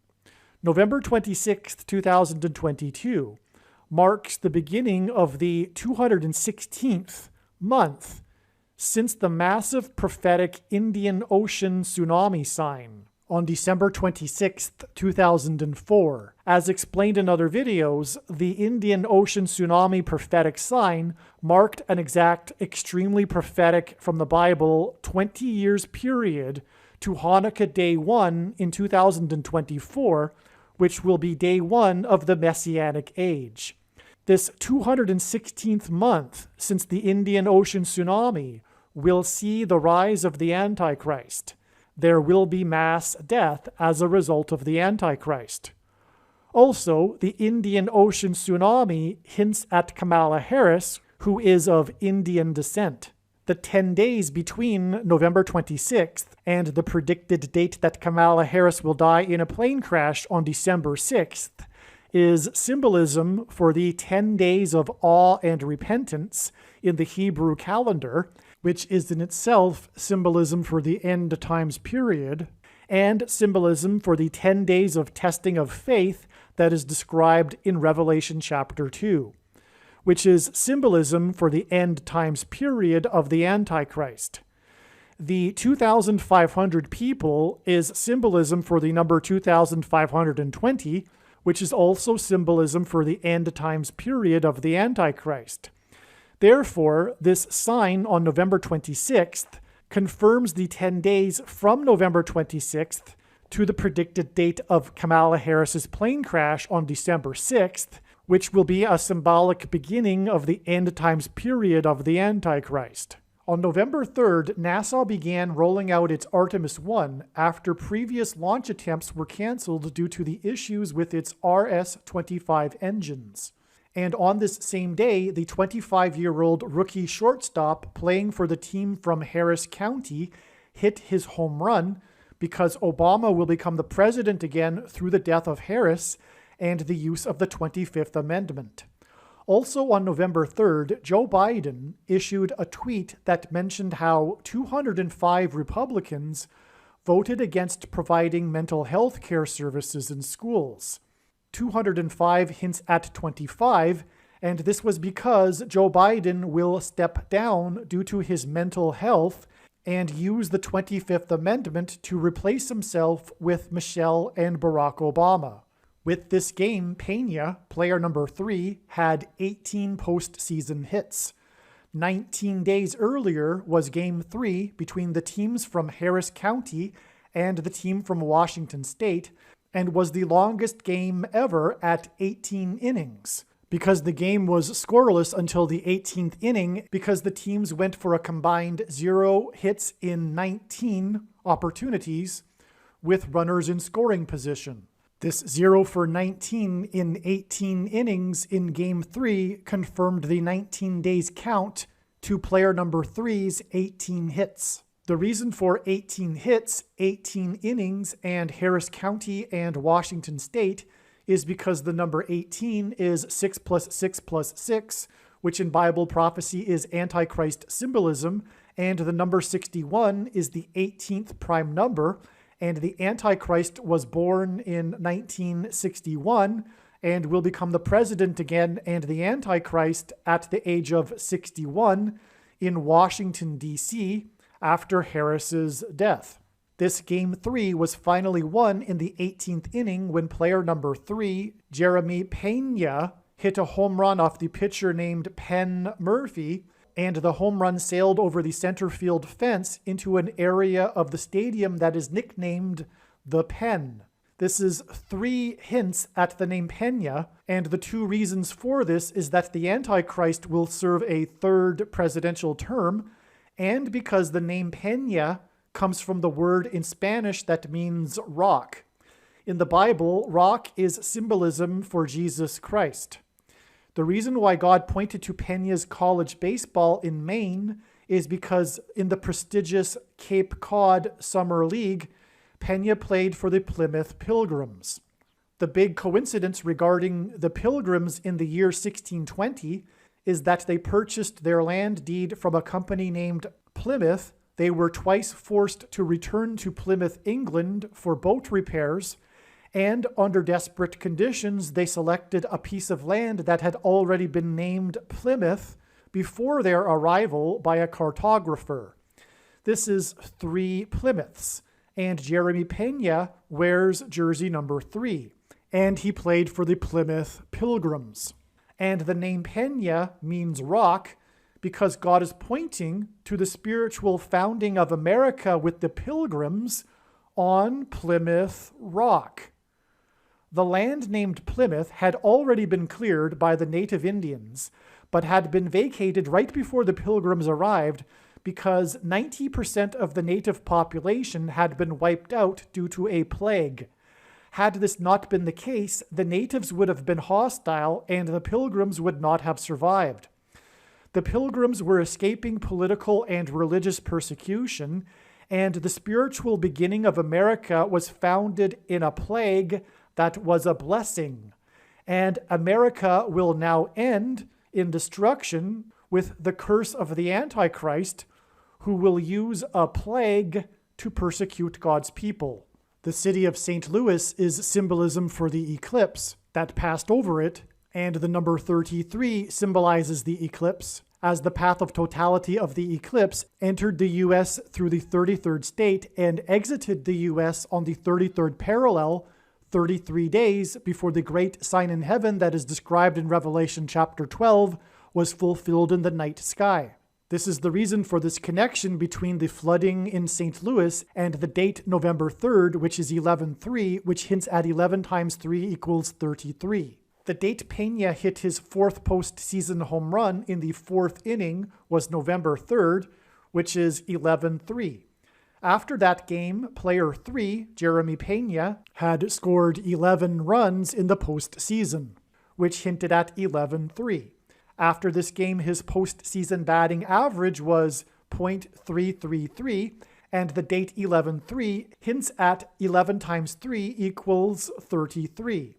November 26, 2022 marks the beginning of the 216th month since the massive prophetic Indian Ocean tsunami sign on December 26, 2004. As explained in other videos, the Indian Ocean tsunami prophetic sign marked an exact, extremely prophetic from the Bible 20 years period to Hanukkah Day 1 in 2024, which will be Day 1 of the Messianic Age. This 216th month since the Indian Ocean tsunami will see the rise of the Antichrist. There will be mass death as a result of the Antichrist. Also, the Indian Ocean tsunami hints at Kamala Harris, who is of Indian descent. The 10 days between November 26th and the predicted date that Kamala Harris will die in a plane crash on December 6th is symbolism for the 10 days of awe and repentance in the Hebrew calendar, which is in itself symbolism for the end times period, and symbolism for the 10 days of testing of faith that is described in Revelation chapter 2, which is symbolism for the end times period of the Antichrist. The 2,500 people is symbolism for the number 2,520, which is also symbolism for the end times period of the Antichrist. Therefore, this sign on November 26th confirms the 10 days from November 26th to the predicted date of Kamala Harris's plane crash on December 6th, which will be a symbolic beginning of the end times period of the Antichrist. On November 3rd, NASA began rolling out its Artemis 1 after previous launch attempts were canceled due to the issues with its RS-25 engines. And on this same day, the 25-year-old rookie shortstop playing for the team from Harris County hit his home run because Obama will become the president again through the death of Harris and the use of the 25th Amendment. Also on November 3rd, Joe Biden issued a tweet that mentioned how 205 Republicans voted against providing mental health care services in schools. 205 hints at 25, and this was because Joe Biden will step down due to his mental health and use the 25th Amendment to replace himself with Michelle and Barack Obama. With this game, Pena, player number 3, had 18 postseason hits. 19 days earlier was Game 3 between the teams from Harris County and the team from Washington State, and was the longest game ever at 18 innings. Because the game was scoreless until the 18th inning, because the teams went for a combined 0 hits in 19 opportunities with runners in scoring position. This 0 for 19 in 18 innings in Game 3 confirmed the 19 days count to player number 3's 18 hits. The reason for 18 hits, 18 innings, and Harris County and Washington State is because the number 18 is 6 plus 6 plus 6, which in Bible prophecy is Antichrist symbolism, and the number 61 is the 18th prime number, and the Antichrist was born in 1961 and will become the president again and the Antichrist at the age of 61 in Washington, D.C., after Harris's death. This Game 3 was finally won in the 18th inning when player number 3, Jeremy Pena, hit a home run off the pitcher named Penn Murphy, and the home run sailed over the center field fence into an area of the stadium that is nicknamed the Pen. This is 3 hints at the name Pena, and the 2 reasons for this is that the Antichrist will serve a 3rd presidential term, and because the name Pena comes from the word in Spanish that means rock. In the Bible, rock is symbolism for Jesus Christ. The reason why God pointed to Pena's college baseball in Maine is because in the prestigious Cape Cod Summer League, Pena played for the Plymouth Pilgrims. The big coincidence regarding the Pilgrims in the year 1620 is that they purchased their land deed from a company named Plymouth. They were twice forced to return to Plymouth, England for boat repairs, and under desperate conditions, they selected a piece of land that had already been named Plymouth before their arrival by a cartographer. This is 3 Plymouths, and Jeremy Pena wears jersey number 3, and he played for the Plymouth Pilgrims. And the name Pena means rock because God is pointing to the spiritual founding of America with the Pilgrims on Plymouth Rock. The land named Plymouth had already been cleared by the native Indians, but had been vacated right before the Pilgrims arrived because 90% of the native population had been wiped out due to a plague. Had this not been the case, the natives would have been hostile and the Pilgrims would not have survived. The Pilgrims were escaping political and religious persecution, and the spiritual beginning of America was founded in a plague that was a blessing. And America will now end in destruction with the curse of the Antichrist, who will use a plague to persecute God's people. The city of St. Louis is symbolism for the eclipse that passed over it, and the number 33 symbolizes the eclipse, as the path of totality of the eclipse entered the U.S. through the 33rd state and exited the U.S. on the 33rd parallel 33 days before the great sign in heaven that is described in Revelation chapter 12 was fulfilled in the night sky. This is the reason for this connection between the flooding in St. Louis and the date November 3rd, which is 11-3, which hints at 11 times 3 equals 33. The date Pena hit his 4th postseason home run in the 4th inning was November 3rd, which is 11-3. After that game, player 3, Jeremy Pena, had scored 11 runs in the postseason, which hinted at 11-3. After this game, his postseason batting average was .333, and the date 11-3 hints at 11 times 3 equals 33.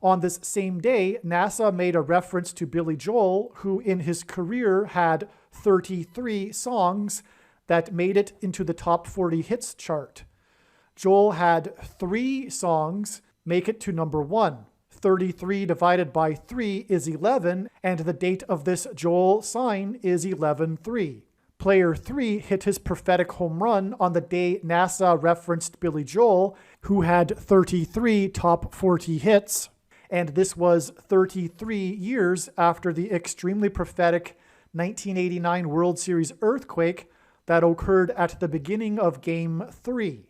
On this same day, NASA made a reference to Billy Joel, who in his career had 33 songs that made it into the top 40 hits chart. Joel had 3 songs make it to number 1. 33 divided by 3 is 11, and the date of this Joel sign is 11-3. Player 3 hit his prophetic home run on the day NASA referenced Billy Joel, who had 33 top 40 hits, and this was 33 years after the extremely prophetic 1989 World Series earthquake that occurred at the beginning of Game 3.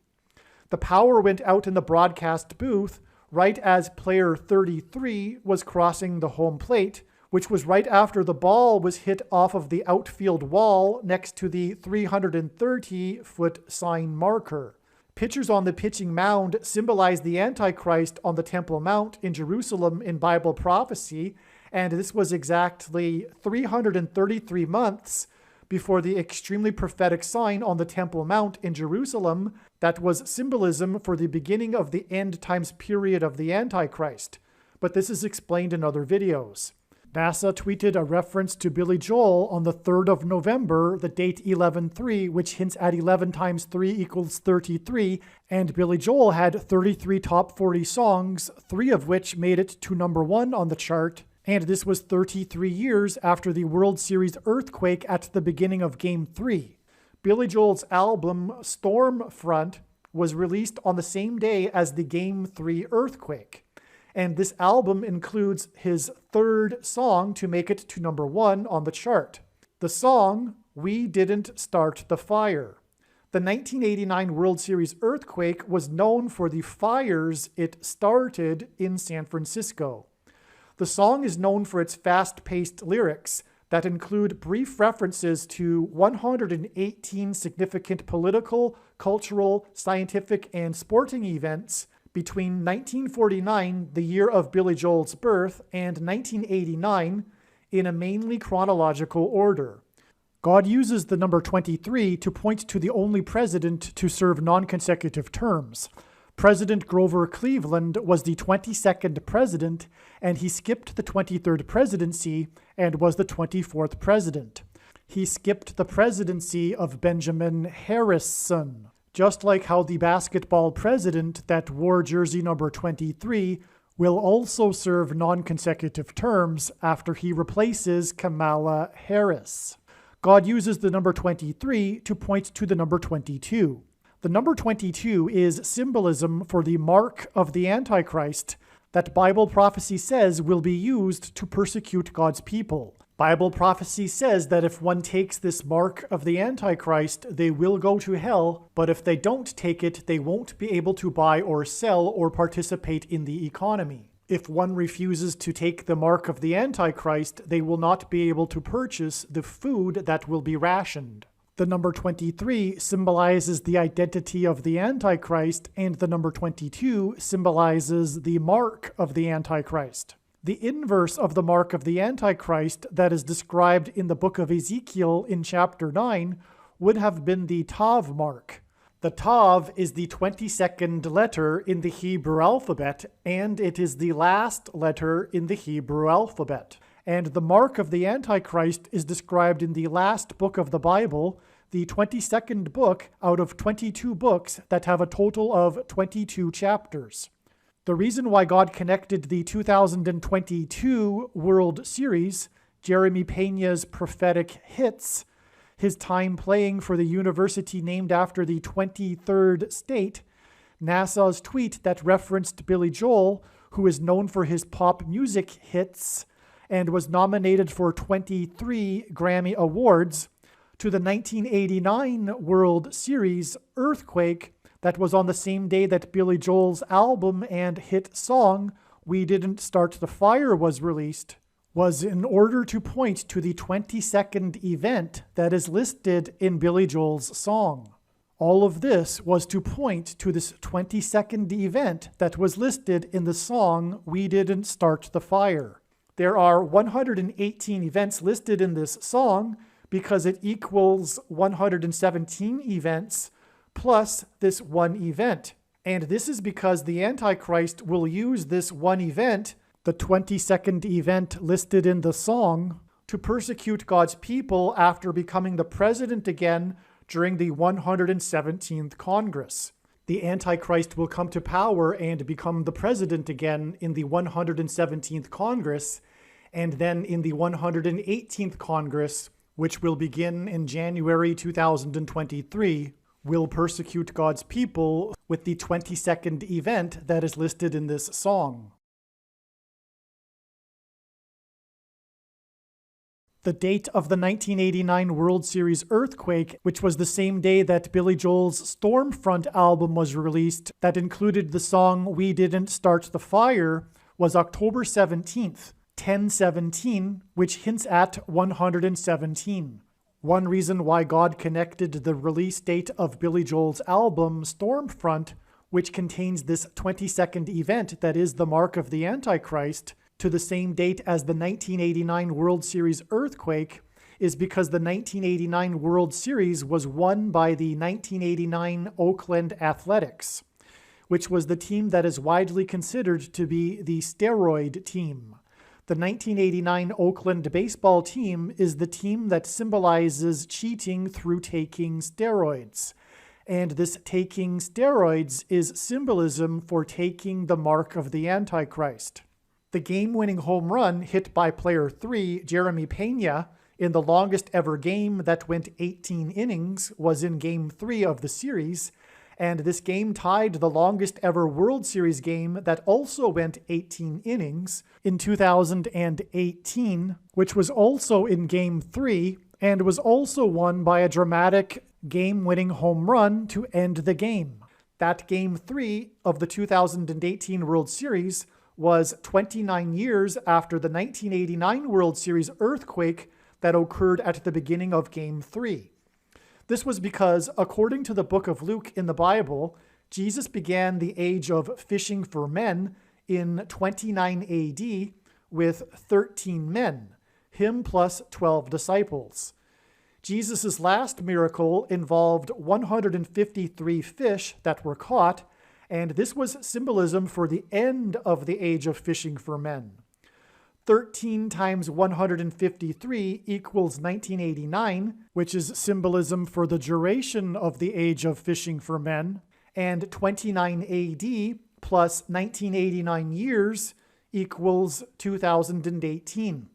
The power went out in the broadcast booth right as player 33 was crossing the home plate, which was right after the ball was hit off of the outfield wall next to the 330-foot sign marker. Pictures on the pitching mound symbolize the Antichrist on the Temple Mount in Jerusalem in Bible prophecy, and this was exactly 333 months before the extremely prophetic sign on the Temple Mount in Jerusalem that was symbolism for the beginning of the end times period of the Antichrist. But this is explained in other videos. NASA tweeted a reference to Billy Joel on the 3rd of November, the date 11-3, which hints at 11 times 3 equals 33, and Billy Joel had 33 top 40 songs, 3 of which made it to number 1 on the chart, and this was 33 years after the World Series earthquake at the beginning of Game 3. Billy Joel's album Stormfront was released on the same day as the Game 3 earthquake, and this album includes his 3rd song to make it to number 1 on the chart. The song, We Didn't Start the Fire. The 1989 World Series earthquake was known for the fires it started in San Francisco. The song is known for its fast-paced lyrics that include brief references to 118 significant political, cultural, scientific, and sporting events between 1949, the year of Billy Joel's birth, and 1989 in a mainly chronological order. God uses the number 23 to point to the only president to serve non-consecutive terms. President Grover Cleveland was the 22nd president, and he skipped the 23rd presidency and was the 24th president. He skipped the presidency of Benjamin Harrison, just like how the basketball president that wore jersey number 23 will also serve non-consecutive terms after he replaces Kamala Harris. God uses the number 23 to point to the number 22. The number 22 is symbolism for the mark of the Antichrist that Bible prophecy says will be used to persecute God's people. Bible prophecy says that if one takes this mark of the Antichrist, they will go to hell, but if they don't take it, they won't be able to buy or sell or participate in the economy. If one refuses to take the mark of the Antichrist, they will not be able to purchase the food that will be rationed. The number 23 symbolizes the identity of the Antichrist, and the number 22 symbolizes the mark of the Antichrist. The inverse of the mark of the Antichrist that is described in the book of Ezekiel in chapter 9 would have been the Tav mark. The Tav is the 22nd letter in the Hebrew alphabet, and it is the last letter in the Hebrew alphabet. And the mark of the Antichrist is described in the last book of the Bible, the 22nd book out of 22 books that have a total of 22 chapters. The reason why God connected the 2022 World Series, Jeremy Pena's prophetic hits, his time playing for the university named after the 23rd state, NASA's tweet that referenced Billy Joel, who is known for his pop music hits and was nominated for 23 Grammy Awards, to the 1989 World Series earthquake that was on the same day that Billy Joel's album and hit song, We Didn't Start the Fire, was released, was in order to point to the 20-second event that is listed in Billy Joel's song. All of this was to point to this 20-second event that was listed in the song We Didn't Start the Fire. There are 118 events listed in this song because it equals 117 events plus this one event. And this is because the Antichrist will use this one event, the 20-second event listed in the song, to persecute God's people after becoming the president again during the 117th Congress. The Antichrist will come to power and become the president again in the 117th Congress, and then in the 118th Congress, which will begin in January 2023, will persecute God's people with the 20-second event that is listed in this song. The date of the 1989 World Series earthquake, which was the same day that Billy Joel's Stormfront album was released that included the song We Didn't Start the Fire, was October 17th, 1017, which hints at 117. One reason why God connected the release date of Billy Joel's album Stormfront, which contains this 20-second event that is the mark of the Antichrist, to the same date as the 1989 World Series earthquake, is because the 1989 World Series was won by the 1989 Oakland Athletics, which was the team that is widely considered to be the steroid team. The 1989 Oakland baseball team is the team that symbolizes cheating through taking steroids. And this taking steroids is symbolism for taking the mark of the Antichrist. The game-winning home run hit by player 3, Jeremy Pena, in the longest ever game that went 18 innings was in Game 3 of the series, and this game tied the longest ever World Series game that also went 18 innings in 2018, which was also in Game 3 and was also won by a dramatic game-winning home run to end the game. That Game 3 of the 2018 World Series was 29 years after the 1989 World Series earthquake that occurred at the beginning of Game 3. This was because, according to the book of Luke in the Bible, Jesus began the age of fishing for men in 29 AD with 13 men, him plus 12 disciples. Jesus' last miracle involved 153 fish that were caught, and this was symbolism for the end of the age of fishing for men. 13 times 153 equals 1989, which is symbolism for the duration of the age of fishing for men, and 29 AD plus 1989 years equals 2018.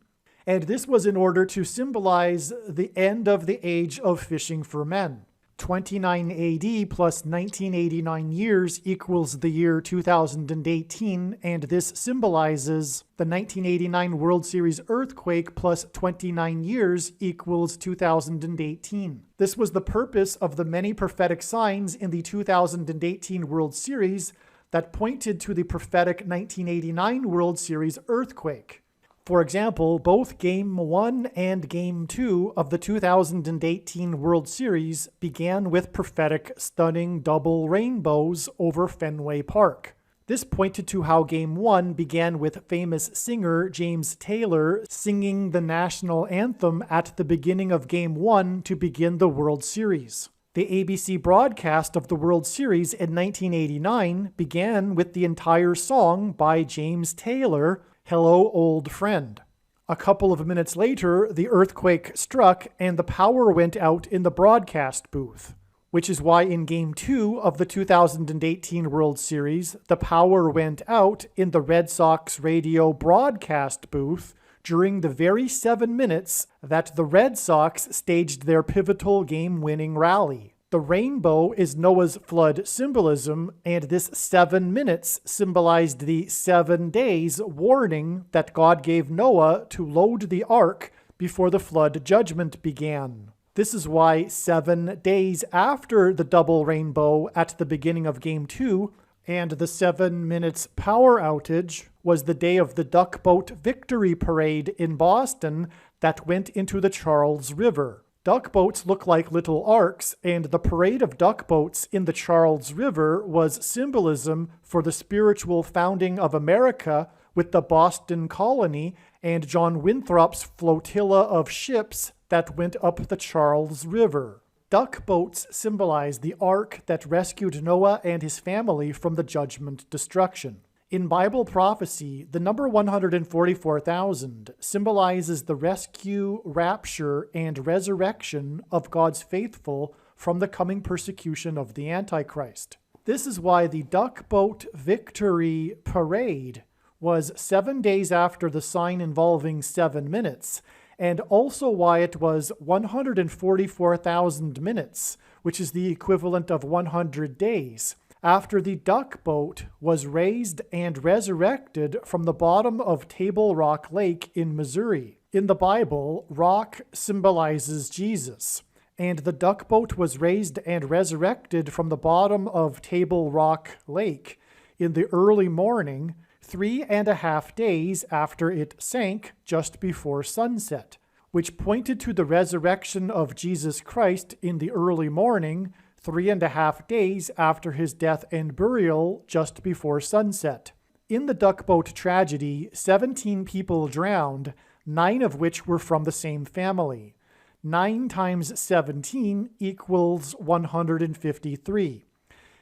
And this was in order to symbolize the end of the age of fishing for men. 29 AD plus 1989 years equals the year 2018, and this symbolizes the 1989 World Series earthquake plus 29 years equals 2018. This was the purpose of the many prophetic signs in the 2018 World Series that pointed to the prophetic 1989 World Series earthquake. For example, both Game 1 and Game 2 of the 2018 World Series began with prophetic stunning double rainbows over Fenway Park. This pointed to how Game 1 began with famous singer James Taylor singing the national anthem at the beginning of Game 1 to begin the World Series. The ABC broadcast of the World Series in 1989 began with the entire song by James Taylor, Hello, Old Friend. A couple of minutes later, the earthquake struck and the power went out in the broadcast booth, which is why in Game 2 of the 2018 World Series, the power went out in the Red Sox radio broadcast booth during the very 7 minutes that the Red Sox staged their pivotal game-winning rally. The rainbow is Noah's flood symbolism, and this 7 minutes symbolized the 7 days warning that God gave Noah to load the ark before the flood judgment began. This is why 7 days after the double rainbow at the beginning of Game 2 and the 7 minutes power outage was the day of the Duck Boat Victory Parade in Boston that went into the Charles River. Duck boats look like little arks, and the parade of duck boats in the Charles River was symbolism for the spiritual founding of America with the Boston colony and John Winthrop's flotilla of ships that went up the Charles River. Duck boats symbolize the ark that rescued Noah and his family from the judgment destruction. In Bible prophecy, the number 144,000 symbolizes the rescue, rapture, and resurrection of God's faithful from the coming persecution of the Antichrist. This is why the Duck Boat Victory Parade was 7 days after the sign involving 7 minutes, and also why it was 144,000 minutes, which is the equivalent of 100 days, after the duck boat was raised and resurrected from the bottom of Table Rock Lake in Missouri. In the Bible, rock symbolizes Jesus, and the duck boat was raised and resurrected from the bottom of Table Rock Lake in the early morning, 3.5 days after it sank just before sunset, which pointed to the resurrection of Jesus Christ in the early morning, 3.5 days after his death and burial just before sunset. In the duck boat tragedy, 17 people drowned, 9 of which were from the same family. 9 times 17 equals 153.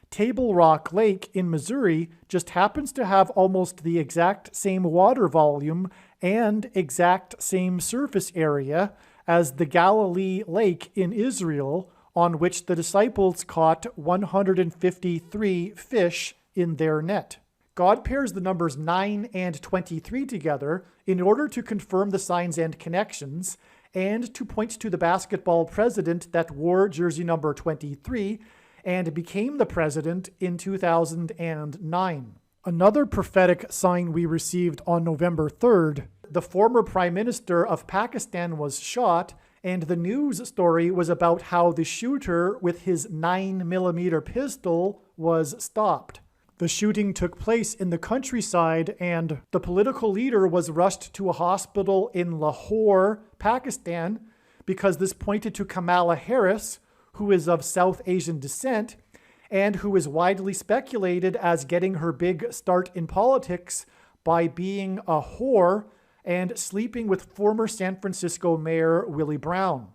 Table Rock Lake in Missouri just happens to have almost the exact same water volume and exact same surface area as the Galilee Lake in Israel, on which the disciples caught 153 fish in their net. God pairs the numbers 9 and 23 together in order to confirm the signs and connections, and to point to the basketball president that wore jersey number 23 and became the president in 2009. Another prophetic sign we received on November 3rd, the former Prime Minister of Pakistan was shot, and the news story was about how the shooter with his 9mm pistol was stopped. The shooting took place in the countryside, and the political leader was rushed to a hospital in Lahore, Pakistan, because this pointed to Kamala Harris, who is of South Asian descent, and who is widely speculated as getting her big start in politics by being a whore and sleeping with former San Francisco Mayor Willie Brown.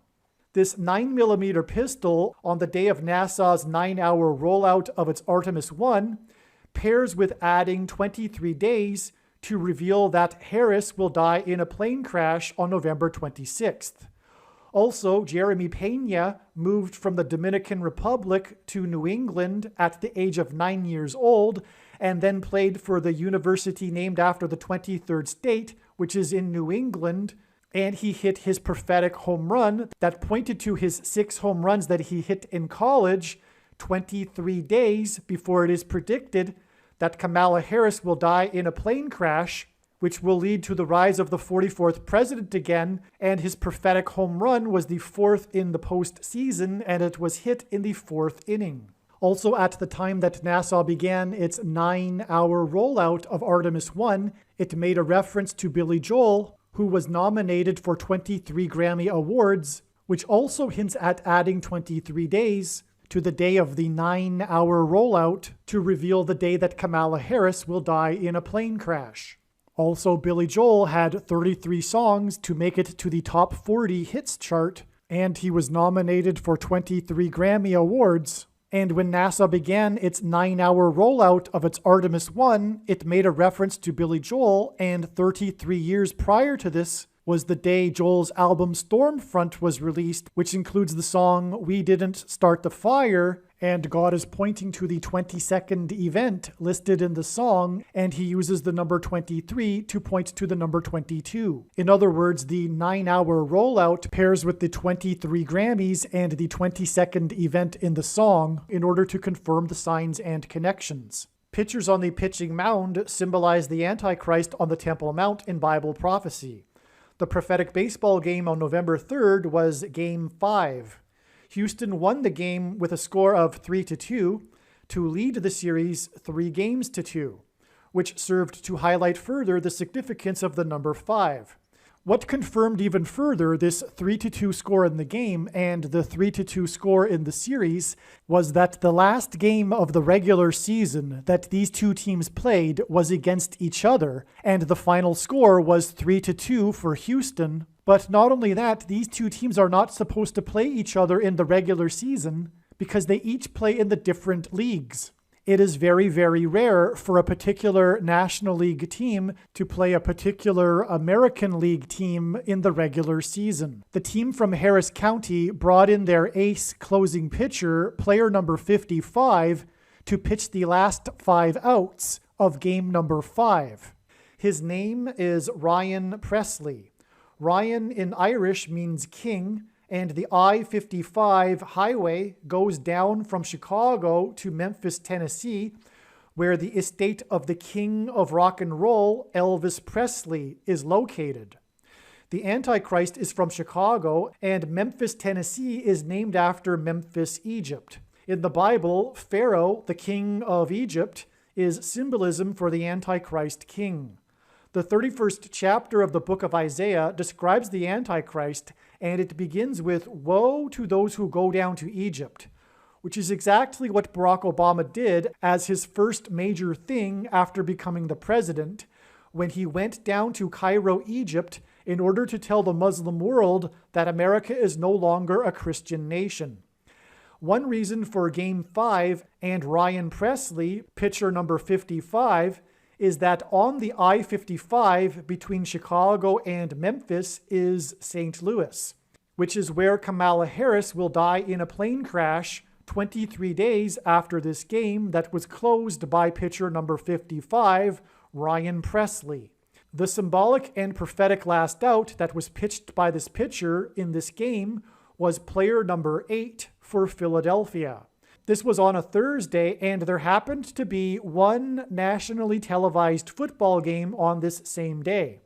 This 9mm pistol, on the day of NASA's 9-hour rollout of its Artemis 1, pairs with adding 23 days to reveal that Harris will die in a plane crash on November 26th. Also, Jeremy Pena moved from the Dominican Republic to New England at the age of 9 years old, and then played for the university named after the 23rd state, which is in New England, and he hit his prophetic home run that pointed to his 6 home runs that he hit in college 23 days before it is predicted that Kamala Harris will die in a plane crash, which will lead to the rise of the 44th president again, and his prophetic home run was the 4th in the postseason, and it was hit in the 4th inning. Also, at the time that NASA began its 9-hour rollout of Artemis 1, it made a reference to Billy Joel, who was nominated for 23 Grammy Awards, which also hints at adding 23 days to the day of the 9-hour rollout to reveal the day that Kamala Harris will die in a plane crash. Also, Billy Joel had 33 songs to make it to the top 40 hits chart, and he was nominated for 23 Grammy Awards. And when NASA began its 9-hour rollout of its Artemis 1, it made a reference to Billy Joel, and 33 years prior to this was the day Joel's album Stormfront was released, which includes the song We Didn't Start the Fire, and God is pointing to the 22nd event listed in the song, and he uses the number 23 to point to the number 22. In other words, the 9-hour rollout pairs with the 23 Grammys and the 22nd event in the song in order to confirm the signs and connections. Pictures on the pitching mound symbolize the Antichrist on the Temple Mount in Bible prophecy. The prophetic baseball game on November 3rd was Game 5. Houston won the game with a score of 3-2 to lead the series 3-2. which served to highlight further the significance of the number 5. What confirmed even further this 3-2 score in the game and the 3-2 score in the series was that the last game of the regular season that these two teams played was against each other, and the final score was 3-2 for Houston. But not only that, these two teams are not supposed to play each other in the regular season because they each play in the different leagues. It is very, very rare for a particular National League team to play a particular American League team in the regular season. The team from Harris County brought in their ace closing pitcher, player number 55, to pitch the last 5 outs of game number 5. His name is Ryan Presley. Ryan in Irish means king, and the I-55 highway goes down from Chicago to Memphis, Tennessee, where the estate of the king of rock and roll, Elvis Presley, is located. The Antichrist is from Chicago, and Memphis, Tennessee is named after Memphis, Egypt. In the Bible, Pharaoh, the king of Egypt, is symbolism for the Antichrist king. The 31st chapter of the book of Isaiah describes the Antichrist, and it begins with, "Woe to those who go down to Egypt," which is exactly what Barack Obama did as his first major thing after becoming the president, when he went down to Cairo, Egypt, in order to tell the Muslim world that America is no longer a Christian nation. One reason for Game 5 and Ryan Presley, pitcher number 55, is that on the I-55 between Chicago and Memphis is St. Louis, which is where Kamala Harris will die in a plane crash 23 days after this game that was closed by pitcher number 55, Ryan Presley. The symbolic and prophetic last out that was pitched by this pitcher in this game was player number 8 for Philadelphia. This was on a Thursday, and there happened to be one nationally televised football game on this same day,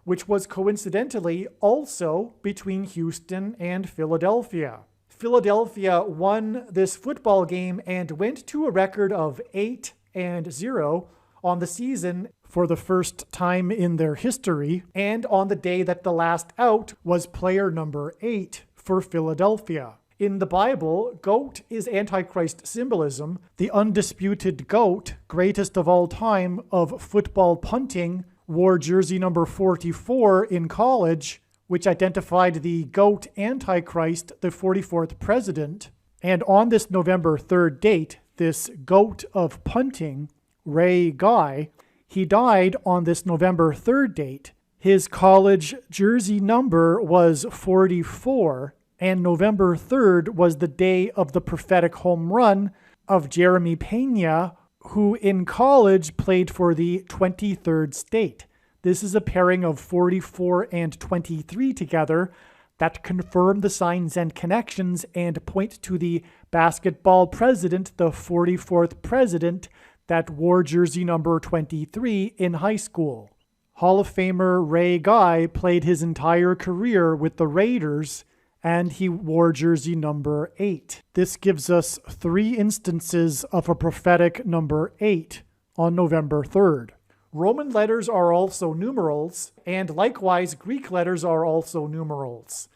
which was coincidentally also between Houston and Philadelphia. Philadelphia won this football game and went to a record of 8-0 on the season for the first time in their history, and on the day that the last out was player number 8 for Philadelphia. In the Bible, goat is Antichrist symbolism. The undisputed GOAT, greatest of all time of football punting, wore jersey number 44 in college, which identified the GOAT Antichrist, the 44th president. And on this November 3rd date, this GOAT of punting, Ray Guy, he died on this November 3rd date. His college jersey number was 44, and November 3rd was the day of the prophetic home run of Jeremy Pena, who in college played for the 23rd state. This is a pairing of 44 and 23 together that confirm the signs and connections and point to the basketball president, the 44th president, that wore jersey number 23 in high school. Hall of Famer Ray Guy played his entire career with the Raiders, and he wore jersey number 8. This gives us 3 instances of a prophetic number 8 on November 3rd. Roman letters are also numerals, and likewise Greek letters are also numerals.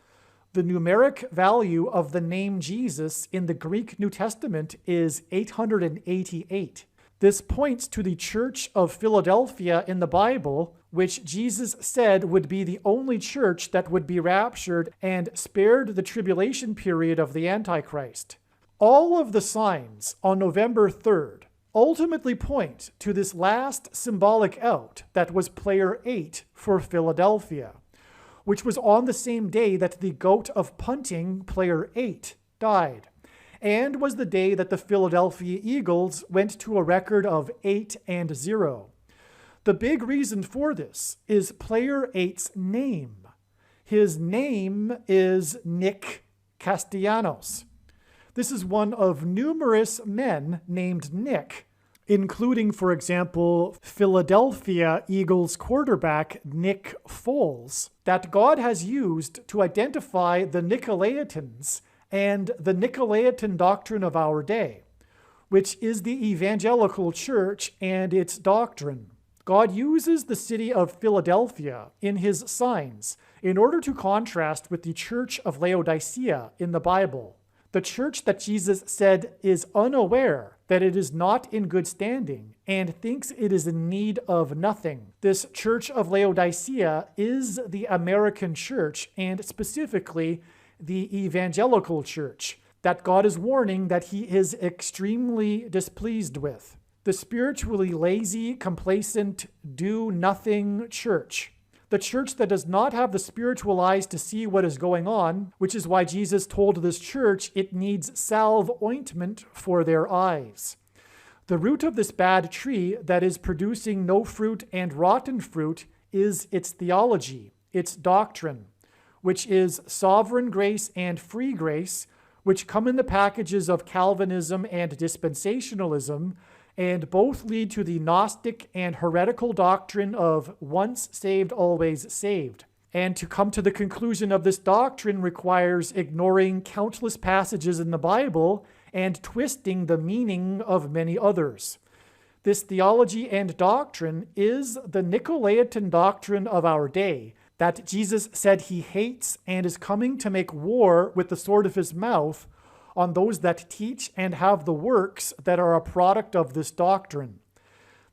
The numeric value of the name Jesus in the Greek New Testament is 888. This points to the Church of Philadelphia in the Bible, which Jesus said would be the only church that would be raptured and spared the tribulation period of the Antichrist. All of the signs on November 3rd ultimately point to this last symbolic out that was player 8 for Philadelphia, which was on the same day that the GOAT of punting, player 8, died, and was the day that the Philadelphia Eagles went to a record of 8-0. The big reason for this is player 8's name. His name is Nick Castellanos. This is one of numerous men named Nick, including, for example, Philadelphia Eagles quarterback Nick Foles, that God has used to identify the Nicolaitans and the Nicolaitan doctrine of our day, which is the evangelical church and its doctrine. God uses the city of Philadelphia in his signs in order to contrast with the church of Laodicea in the Bible, the church that Jesus said is unaware that it is not in good standing and thinks it is in need of nothing. This church of Laodicea is the American church, and specifically the evangelical church, that God is warning that he is extremely displeased with. The spiritually lazy, complacent, do-nothing church. The church that does not have the spiritual eyes to see what is going on, which is why Jesus told this church it needs salve ointment for their eyes. The root of this bad tree that is producing no fruit and rotten fruit is its theology, its doctrine, which is sovereign grace and free grace, which come in the packages of Calvinism and dispensationalism, and both lead to the Gnostic and heretical doctrine of once saved, always saved. And to come to the conclusion of this doctrine requires ignoring countless passages in the Bible and twisting the meaning of many others. This theology and doctrine is the Nicolaitan doctrine of our day, that Jesus said he hates and is coming to make war with the sword of his mouth on those that teach and have the works that are a product of this doctrine.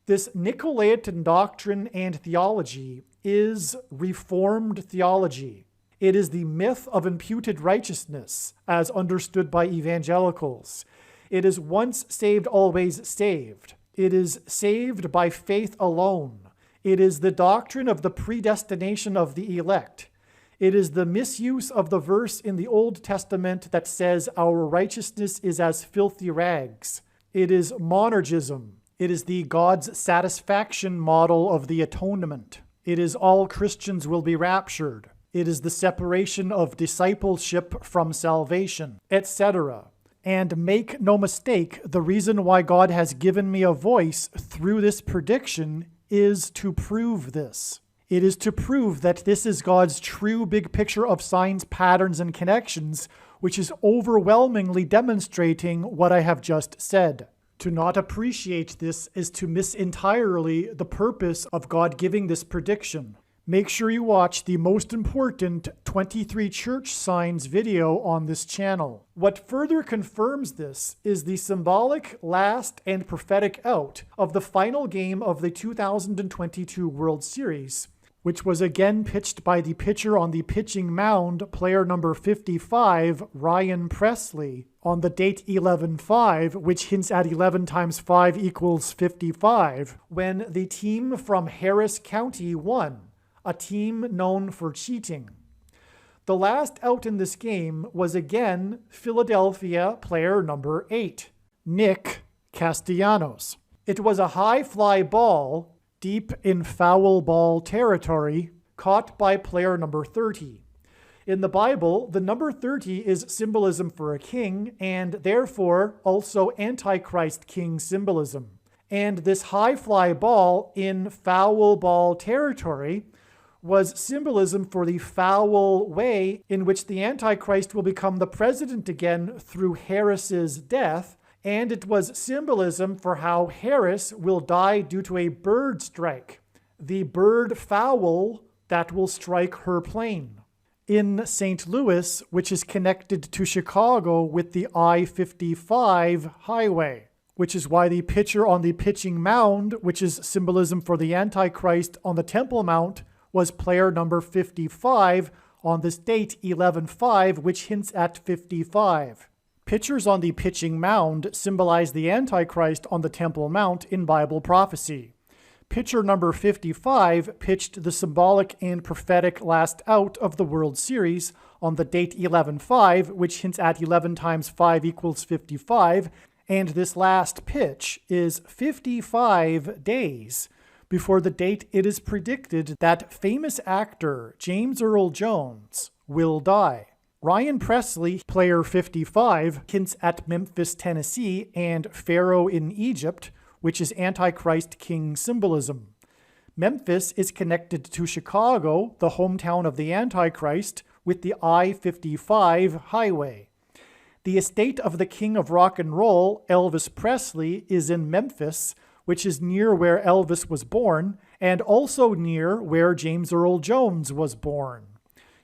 This Nicolaitan doctrine and theology is Reformed theology. It is the myth of imputed righteousness, as understood by evangelicals. It is once saved, always saved. It is saved by faith alone. It is the doctrine of the predestination of the elect. It is the misuse of the verse in the Old Testament that says our righteousness is as filthy rags. It is monergism. It is the God's satisfaction model of the atonement. It is all Christians will be raptured. It is the separation of discipleship from salvation, etc. And make no mistake, the reason why God has given me a voice through this prediction is to prove this. It is to prove that this is God's true big picture of signs, patterns, and connections, which is overwhelmingly demonstrating what I have just said. To not appreciate this is to miss entirely the purpose of God giving this prediction. Make sure you watch the most important 23 church signs video on this channel. What further confirms this is the symbolic last and prophetic out of the final game of the 2022 World Series, which was again pitched by the pitcher on the pitching mound, player number 55, Ryan Presley, on the date 11-5, which hints at 11 times 5 equals 55, when the team from Harris County won, a team known for cheating. The last out in this game was again Philadelphia player number 8, Nick Castellanos. It was a high fly ball deep in foul ball territory, caught by player number 30. In the Bible, the number 30 is symbolism for a king, and therefore also Antichrist king symbolism. And this high fly ball in foul ball territory was symbolism for the foul way in which the Antichrist will become the president again through Harris's death, and it was symbolism for how Harris will die due to a bird strike, the bird fowl that will strike her plane. In St. Louis, which is connected to Chicago with the I-55 highway, which is why the pitcher on the pitching mound, which is symbolism for the Antichrist on the Temple Mount, was player number 55 on this date 11-5, which hints at 55. Pitchers on the pitching mound symbolize the Antichrist on the Temple Mount in Bible prophecy. Pitcher number 55 pitched the symbolic and prophetic last out of the World Series on the date 11-5, which hints at 11 times 5 equals 55, and this last pitch is 55 days before the date it is predicted that famous actor James Earl Jones will die. Ryan Presley, player 55, hints at Memphis, Tennessee, and Pharaoh in Egypt, which is Antichrist king symbolism. Memphis is connected to Chicago, the hometown of the Antichrist, with the I-55 highway. The estate of the king of rock and roll, Elvis Presley, is in Memphis, which is near where Elvis was born, and also near where James Earl Jones was born.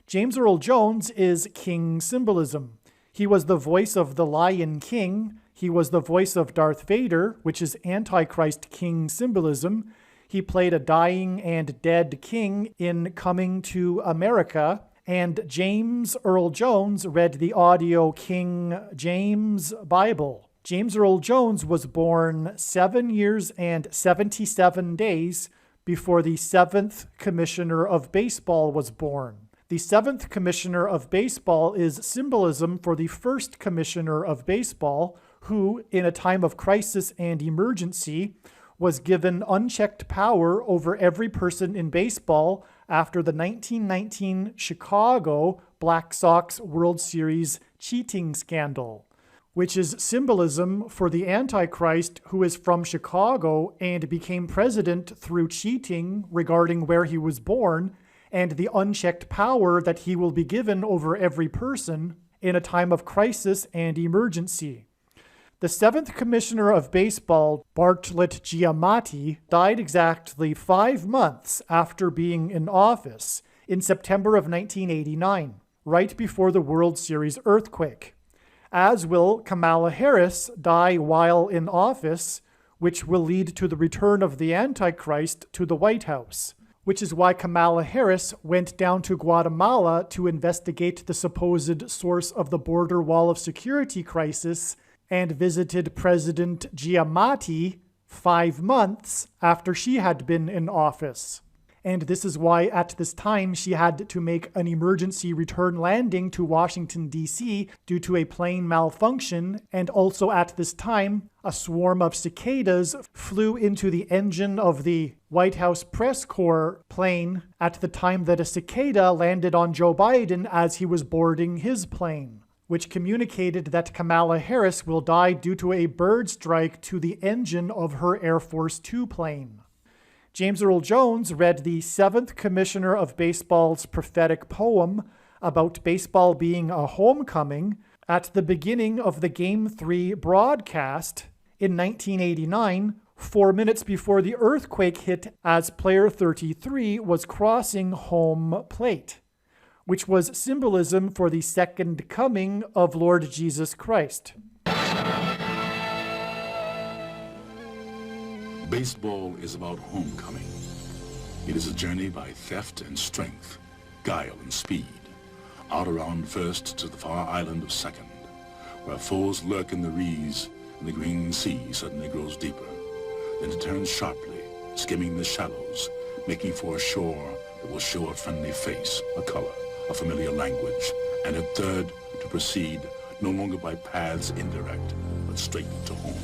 James Earl Jones is king symbolism. He was the voice of the Lion King. He was the voice of Darth Vader, which is Antichrist king symbolism. He played a dying and dead king in Coming to America. And James Earl Jones read the audio King James Bible. James Earl Jones was born 7 years and 77 days before the 7th Commissioner of Baseball was born. The 7th Commissioner of Baseball is symbolism for the 1st Commissioner of Baseball, who, in a time of crisis and emergency, was given unchecked power over every person in baseball after the 1919 Chicago Black Sox World Series cheating scandal, which is symbolism for the Antichrist who is from Chicago and became president through cheating regarding where he was born, and the unchecked power that he will be given over every person in a time of crisis and emergency. The 7th Commissioner of Baseball, Bartlett Giamatti, died exactly 5 months after being in office in September of 1989, right before the World Series earthquake. As will Kamala Harris die while in office, which will lead to the return of the Antichrist to the White House, which is why Kamala Harris went down to Guatemala to investigate the supposed source of the border wall of security crisis and visited President Giamatti 5 months after she had been in office. And this is why at this time she had to make an emergency return landing to Washington, D.C. due to a plane malfunction, and also at this time a swarm of cicadas flew into the engine of the White House press corps plane at the time that a cicada landed on Joe Biden as he was boarding his plane, which communicated that Kamala Harris will die due to a bird strike to the engine of her Air Force Two plane. James Earl Jones read the 7th Commissioner of Baseball's prophetic poem about baseball being a homecoming at the beginning of the Game 3 broadcast in 1989, 4 minutes before the earthquake hit as player 33 was crossing home plate, which was symbolism for the second coming of Lord Jesus Christ. Baseball is about homecoming. It is a journey by theft and strength, guile and speed, out around first to the far island of second, where foes lurk in the reeds and the green sea suddenly grows deeper. Then it turns sharply, skimming the shallows, making for a shore that will show a friendly face, a color, a familiar language, and at third to proceed no longer by paths indirect, but straight to home.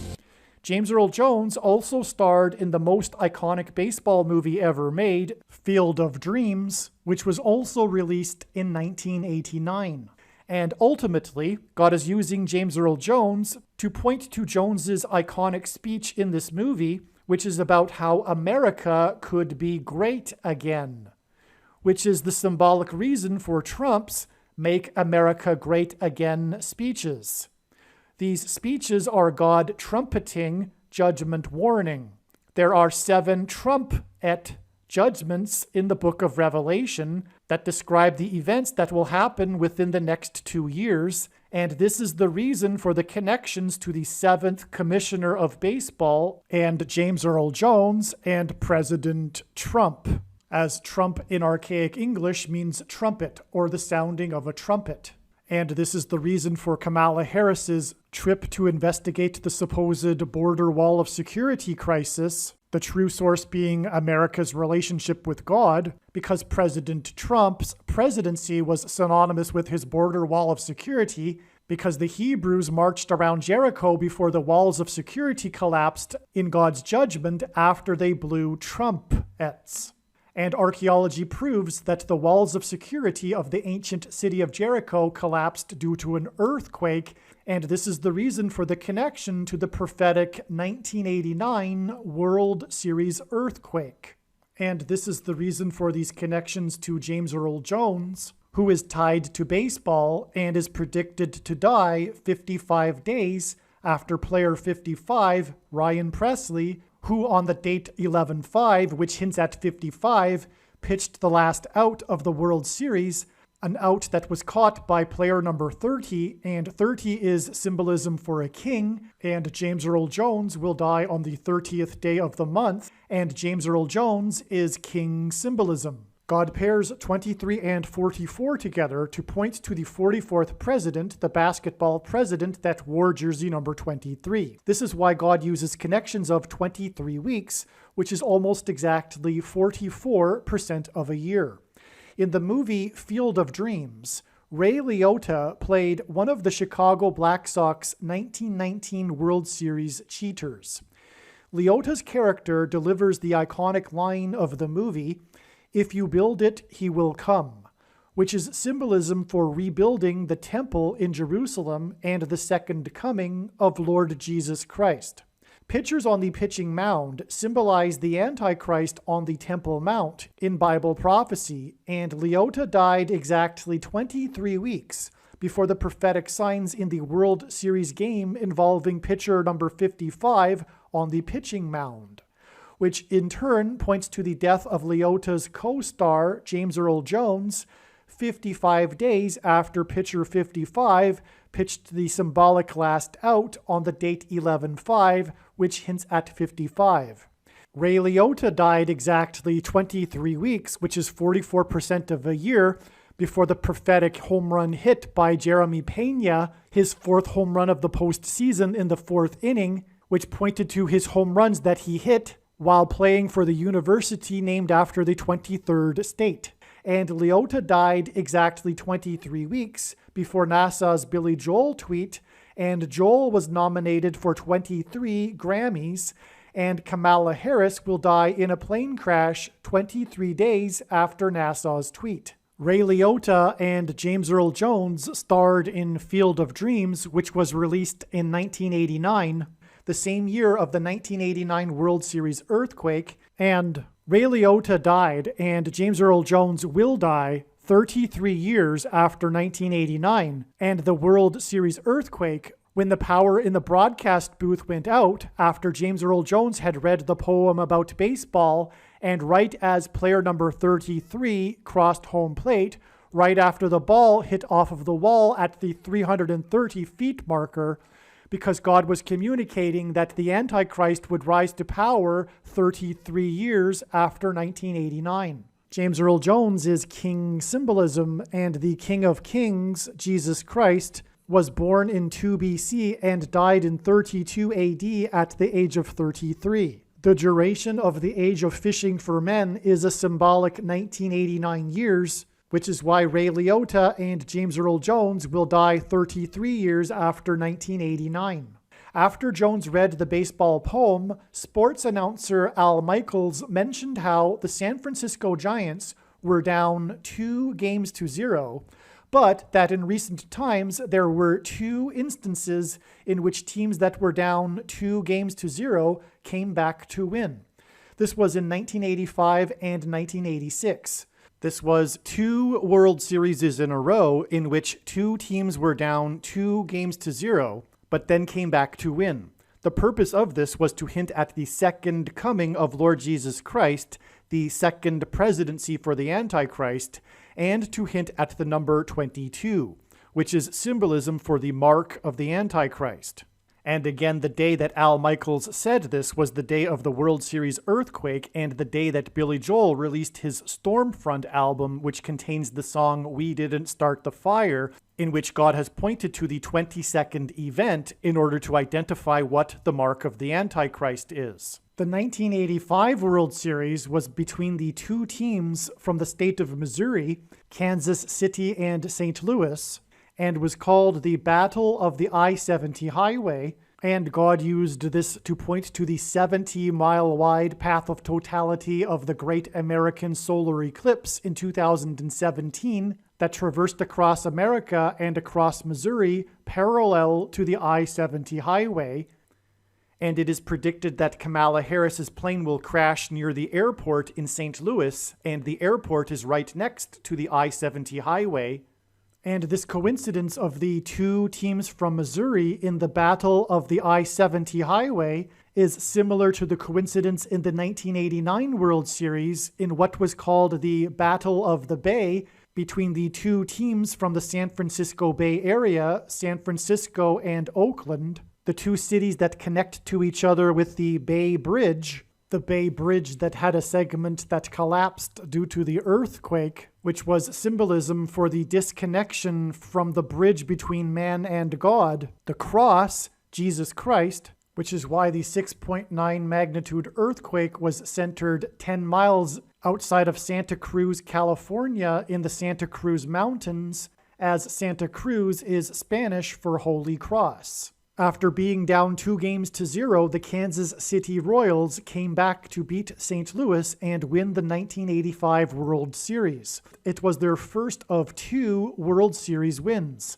James Earl Jones also starred in the most iconic baseball movie ever made, Field of Dreams, which was also released in 1989. And ultimately, God is using James Earl Jones to point to Jones's iconic speech in this movie, which is about how America could be great again, which is the symbolic reason for Trump's Make America Great Again speeches. These speeches are God trumpeting judgment warning. There are 7 trumpet judgments in the book of Revelation that describe the events that will happen within the next 2 years, and this is the reason for the connections to the 7th Commissioner of Baseball and James Earl Jones and President Trump, as Trump in archaic English means trumpet or the sounding of a trumpet. And this is the reason for Kamala Harris's trip to investigate the supposed border wall of security crisis, the true source being America's relationship with God, because President Trump's presidency was synonymous with his border wall of security, because the Hebrews marched around Jericho before the walls of security collapsed in God's judgment after they blew trumpets. And archaeology proves that the walls of security of the ancient city of Jericho collapsed due to an earthquake, and this is the reason for the connection to the prophetic 1989 World Series earthquake. And this is the reason for these connections to James Earl Jones, who is tied to baseball and is predicted to die 55 days after player 55, Ryan Presley, who on the date 11-5, which hints at 55, pitched the last out of the World Series, an out that was caught by player number 30, and 30 is symbolism for a king, and James Earl Jones will die on the 30th day of the month, and James Earl Jones is king symbolism. God pairs 23 and 44 together to point to the 44th president, the basketball president that wore jersey number 23. This is why God uses connections of 23 weeks, which is almost exactly 44% of a year. In the movie Field of Dreams, Ray Liotta played one of the Chicago Black Sox 1919 World Series cheaters. Liotta's character delivers the iconic line of the movie, "If you build it, he will come," which is symbolism for rebuilding the temple in Jerusalem and the second coming of Lord Jesus Christ. Pitchers on the pitching mound symbolize the Antichrist on the Temple Mount in Bible prophecy, and Liotta died exactly 23 weeks before the prophetic signs in the World Series game involving pitcher number 55 on the pitching mound, which in turn points to the death of Liotta's co-star, James Earl Jones, 55 days after pitcher 55 pitched the symbolic last out on the date 11-5, which hints at 55. Ray Liotta died exactly 23 weeks, which is 44% of a year, before the prophetic home run hit by Jeremy Pena, his fourth home run of the postseason in the fourth inning, which pointed to his home runs that he hit while playing for the university named after the 23rd state. And Liotta died exactly 23 weeks before NASA's Billy Joel tweet, and Joel was nominated for 23 Grammys, and Kamala Harris will die in a plane crash 23 days after NASA's tweet. Ray Liotta and James Earl Jones starred in Field of Dreams, which was released in 1989, the same year of the 1989 World Series earthquake, and Ray Liotta died and James Earl Jones will die 33 years after 1989 and the World Series earthquake, when the power in the broadcast booth went out after James Earl Jones had read the poem about baseball, and right as player number 33 crossed home plate, right after the ball hit off of the wall at the 330 feet marker, because God was communicating that the Antichrist would rise to power 33 years after 1989. James Earl Jones is king symbolism, and the King of Kings, Jesus Christ, was born in 2 BC and died in 32 AD at the age of 33. The duration of the age of fishing for men is a symbolic 1989 years, which is why Ray Liotta and James Earl Jones will die 33 years after 1989. After Jones read the baseball poem, sports announcer Al Michaels mentioned how the San Francisco Giants were down 2-0, but that in recent times there were 2 instances in which teams that were down 2-0 came back to win. This was in 1985 and 1986. This was 2 World Series in a row in which 2 teams were down 2-0, but then came back to win. The purpose of this was to hint at the second coming of Lord Jesus Christ, the second presidency for the Antichrist, and to hint at the number 22, which is symbolism for the mark of the Antichrist. And again, the day that Al Michaels said this was the day of the World Series earthquake and the day that Billy Joel released his Stormfront album, which contains the song We Didn't Start the Fire, in which God has pointed to the 22nd event in order to identify what the mark of the Antichrist is. The 1985 World Series was between the 2 teams from the state of Missouri, Kansas City and St. Louis, and was called the Battle of the I-70 Highway, and God used this to point to the 70-mile-wide path of totality of the Great American Solar Eclipse in 2017 that traversed across America and across Missouri parallel to the I-70 Highway. and it is predicted that Kamala Harris's plane will crash near the airport in St. Louis, and the airport is right next to the I-70 highway. And this coincidence of the two teams from Missouri in the Battle of the I-70 highway is similar to the coincidence in the 1989 World Series in what was called the Battle of the Bay between the two teams from the San Francisco Bay Area, San Francisco and Oakland, the two cities that connect to each other with the Bay Bridge, the Bay Bridge that had a segment that collapsed due to the earthquake, which was symbolism for the disconnection from the bridge between man and God, the cross, Jesus Christ, which is why the 6.9 magnitude earthquake was centered 10 miles outside of Santa Cruz, California, in the Santa Cruz Mountains, as Santa Cruz is Spanish for Holy Cross. After being down 2-0, the Kansas City Royals came back to beat St. Louis and win the 1985 World Series. It was their first of 2 World Series wins.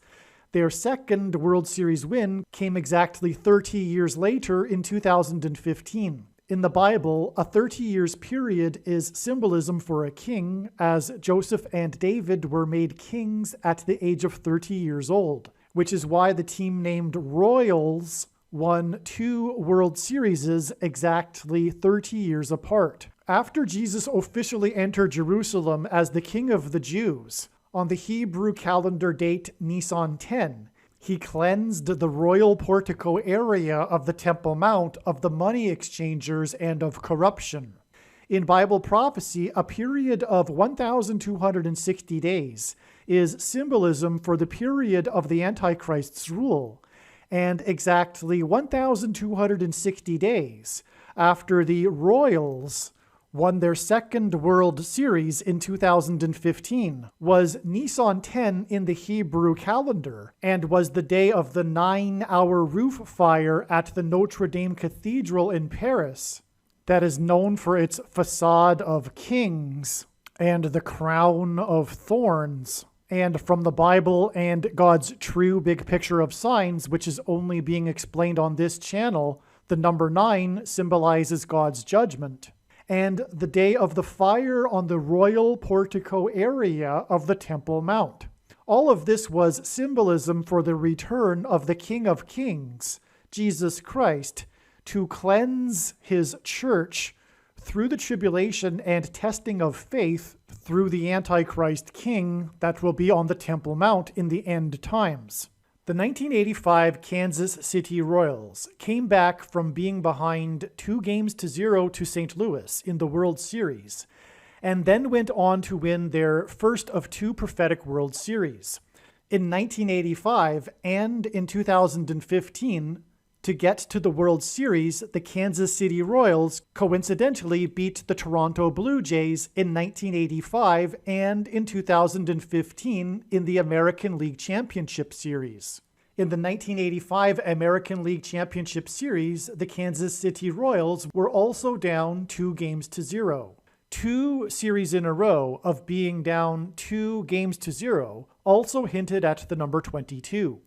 Their second World Series win came exactly 30 years later in 2015. In the Bible, a 30 years period is symbolism for a king, as Joseph and David were made kings at the age of 30 years old, which is why the team named Royals won 2 World Series exactly 30 years apart. After Jesus officially entered Jerusalem as the King of the Jews, on the Hebrew calendar date Nisan 10, he cleansed the royal portico area of the Temple Mount of the money exchangers and of corruption. In Bible prophecy, a period of 1,260 days is symbolism for the period of the Antichrist's rule, and exactly 1,260 days after the Royals won their second World Series in 2015 was Nisan 10 in the Hebrew calendar, and was the day of the 9-hour roof fire at the Notre Dame Cathedral in Paris that is known for its facade of kings and the crown of thorns. And from the Bible and God's true big picture of signs, which is only being explained on this channel, the number 9 symbolizes God's judgment. And the day of the fire on the royal portico area of the Temple Mount. All of this was symbolism for the return of the King of Kings, Jesus Christ, to cleanse his church through the tribulation and testing of faith through the Antichrist king that will be on the Temple Mount in the end times. The 1985 Kansas City Royals came back from being behind 2-0 to St. Louis in the World Series, and then went on to win their first of 2 prophetic World Series. In 1985 and in 2015, to get to the World Series, the Kansas City Royals coincidentally beat the Toronto Blue Jays in 1985 and in 2015 in the American League Championship Series. In the 1985 American League Championship Series, the Kansas City Royals were also down 2-0. 2 series in a row of being down 2-0 also hinted at the number 22.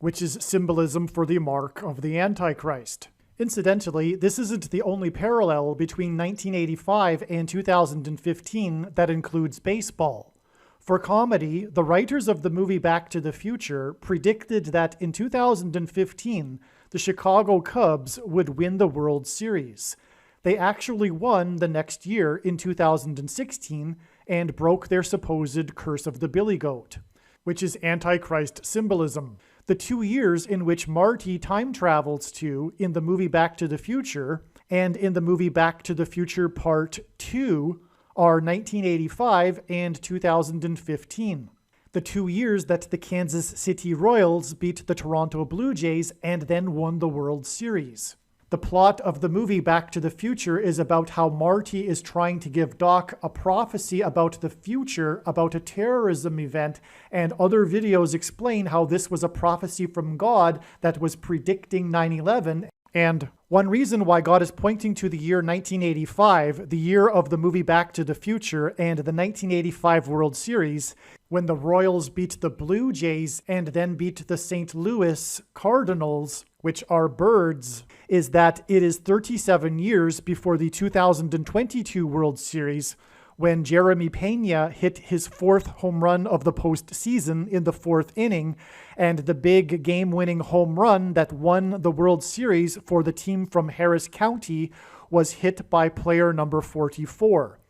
Which is symbolism for the mark of the Antichrist. Incidentally, this isn't the only parallel between 1985 and 2015 that includes baseball. For comedy, the writers of the movie Back to the Future predicted that in 2015, the Chicago Cubs would win the World Series. They actually won the next year in 2016 and broke their supposed curse of the Billy Goat, which is Antichrist symbolism. The 2 years in which Marty time travels to in the movie Back to the Future and in the movie Back to the Future Part 2 are 1985 and 2015. The 2 years that the Kansas City Royals beat the Toronto Blue Jays and then won the World Series. The plot of the movie Back to the Future is about how Marty is trying to give Doc a prophecy about the future, about a terrorism event, and other videos explain how this was a prophecy from God that was predicting 9/11 And one reason why God is pointing to the year 1985, the year of the movie Back to the Future, and the 1985 World Series, when the Royals beat the Blue Jays and then beat the St. Louis Cardinals, which are birds, is that it is 37 years before the 2022 World Series, when Jeremy Pena hit his 4th home run of the postseason in the 4th inning, and the big game-winning home run that won the World Series for the team from Harris County was hit by player number 44.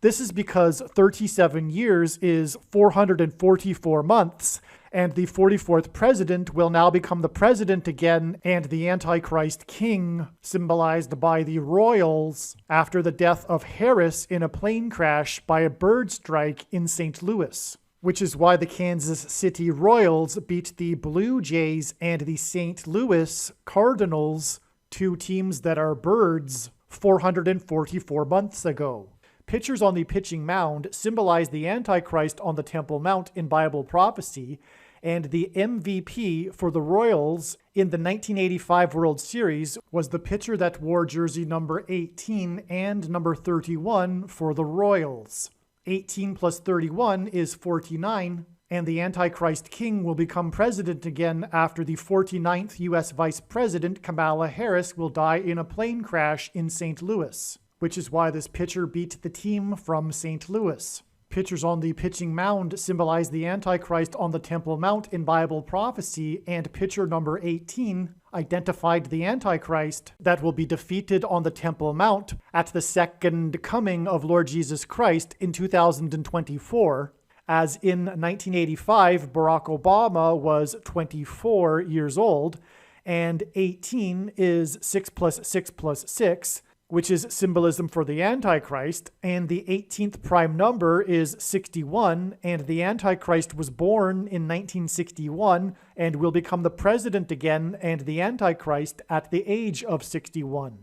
This is because 37 years is 444 months, and the 44th president will now become the president again, and the Antichrist king, symbolized by the Royals, after the death of Harris in a plane crash by a bird strike in St. Louis, which is why the Kansas City Royals beat the Blue Jays and the St. Louis Cardinals, two teams that are birds, 444 months ago. Pitchers on the pitching mound symbolize the Antichrist on the Temple Mount in Bible prophecy, and the MVP for the Royals in the 1985 World Series was the pitcher that wore jersey number 18 and number 31 for the Royals. 18 plus 31 is 49, and the Antichrist king will become president again after the 49th U.S. Vice President Kamala Harris will die in a plane crash in St. Louis, which is why this pitcher beat the team from St. Louis. Pitchers on the pitching mound symbolize the Antichrist on the Temple Mount in Bible prophecy, and pitcher number 18 identified the Antichrist that will be defeated on the Temple Mount at the second coming of Lord Jesus Christ in 2024. As in 1985, Barack Obama was 24 years old, and 18 is 6 plus 6 plus 6, which is symbolism for the Antichrist, and the 18th prime number is 61, and the Antichrist was born in 1961 and will become the president again and the Antichrist at the age of 61.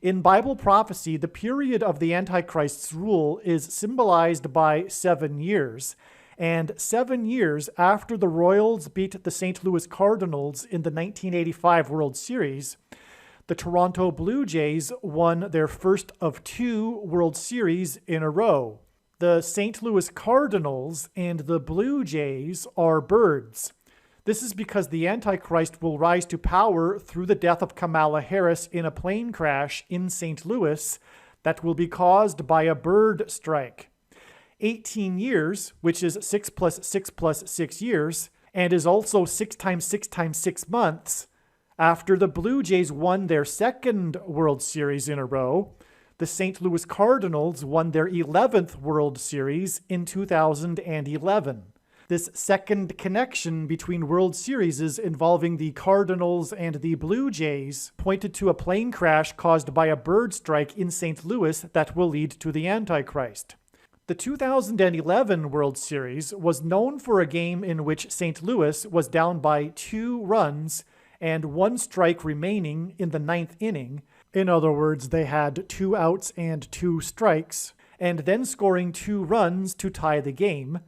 In Bible prophecy, the period of the Antichrist's rule is symbolized by 7 years, and 7 years after the Royals beat the St. Louis Cardinals in the 1985 World Series, the Toronto Blue Jays won their first of 2 World Series in a row. The St. Louis Cardinals and the Blue Jays are birds. This is because the Antichrist will rise to power through the death of Kamala Harris in a plane crash in St. Louis that will be caused by a bird strike. 18 years, which is 6 plus 6 plus 6 years, and is also 6 times 6 times 6 months, after the Blue Jays won their second World Series in a row, the St. Louis Cardinals won their 11th World Series in 2011. This second connection between World Series involving the Cardinals and the Blue Jays pointed to a plane crash caused by a bird strike in St. Louis that will lead to the Antichrist. The 2011 World Series was known for a game in which St. Louis was down by 2 runs and 1 strike remaining in the 9th inning. In other words, they had 2 outs and 2 strikes, and then scoring 2 runs to tie the game,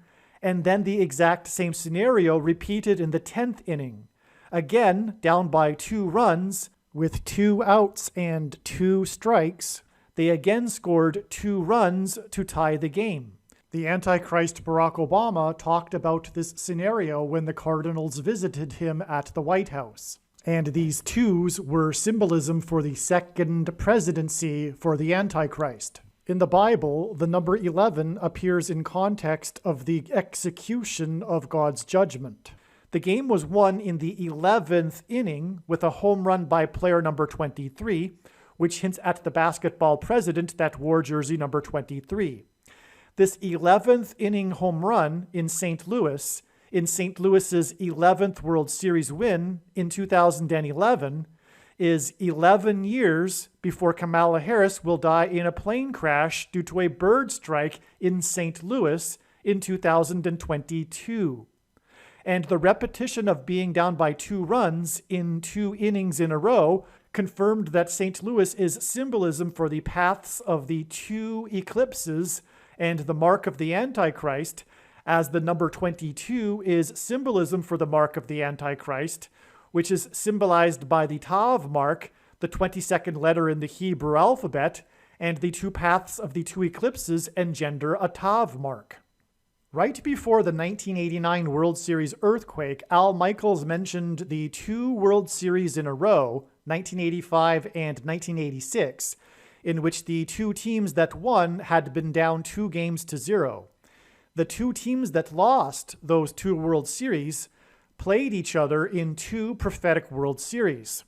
and then the exact same scenario repeated in the 10th inning. Again, down by 2 runs, with 2 outs and 2 strikes, they again scored 2 runs to tie the game. The Antichrist Barack Obama talked about this scenario when the Cardinals visited him at the White House. And these 2s were symbolism for the second presidency for the Antichrist. In the Bible, the number 11 appears in context of the execution of God's judgment. The game was won in the 11th inning with a home run by player number 23, which hints at the basketball president that wore jersey number 23. This 11th inning home run in St. Louis's 11th World Series win in 2011 is 11 years before Kamala Harris will die in a plane crash due to a bird strike in St. Louis in 2022. And the repetition of being down by 2 runs in 2 innings in a row confirmed that St. Louis is symbolism for the paths of the 2 eclipses and the mark of the Antichrist, as the number 22 is symbolism for the mark of the Antichrist, which is symbolized by the Tav mark the 22nd letter in the Hebrew alphabet, and the two paths of the two eclipses engender a Tav mark. Right before the 1989 World Series earthquake, Al Michaels mentioned the two World Series in a row, 1985 and 1986, in which the two teams that won had been down 2-0. The two teams that lost those two World Series played each other in two prophetic World Series.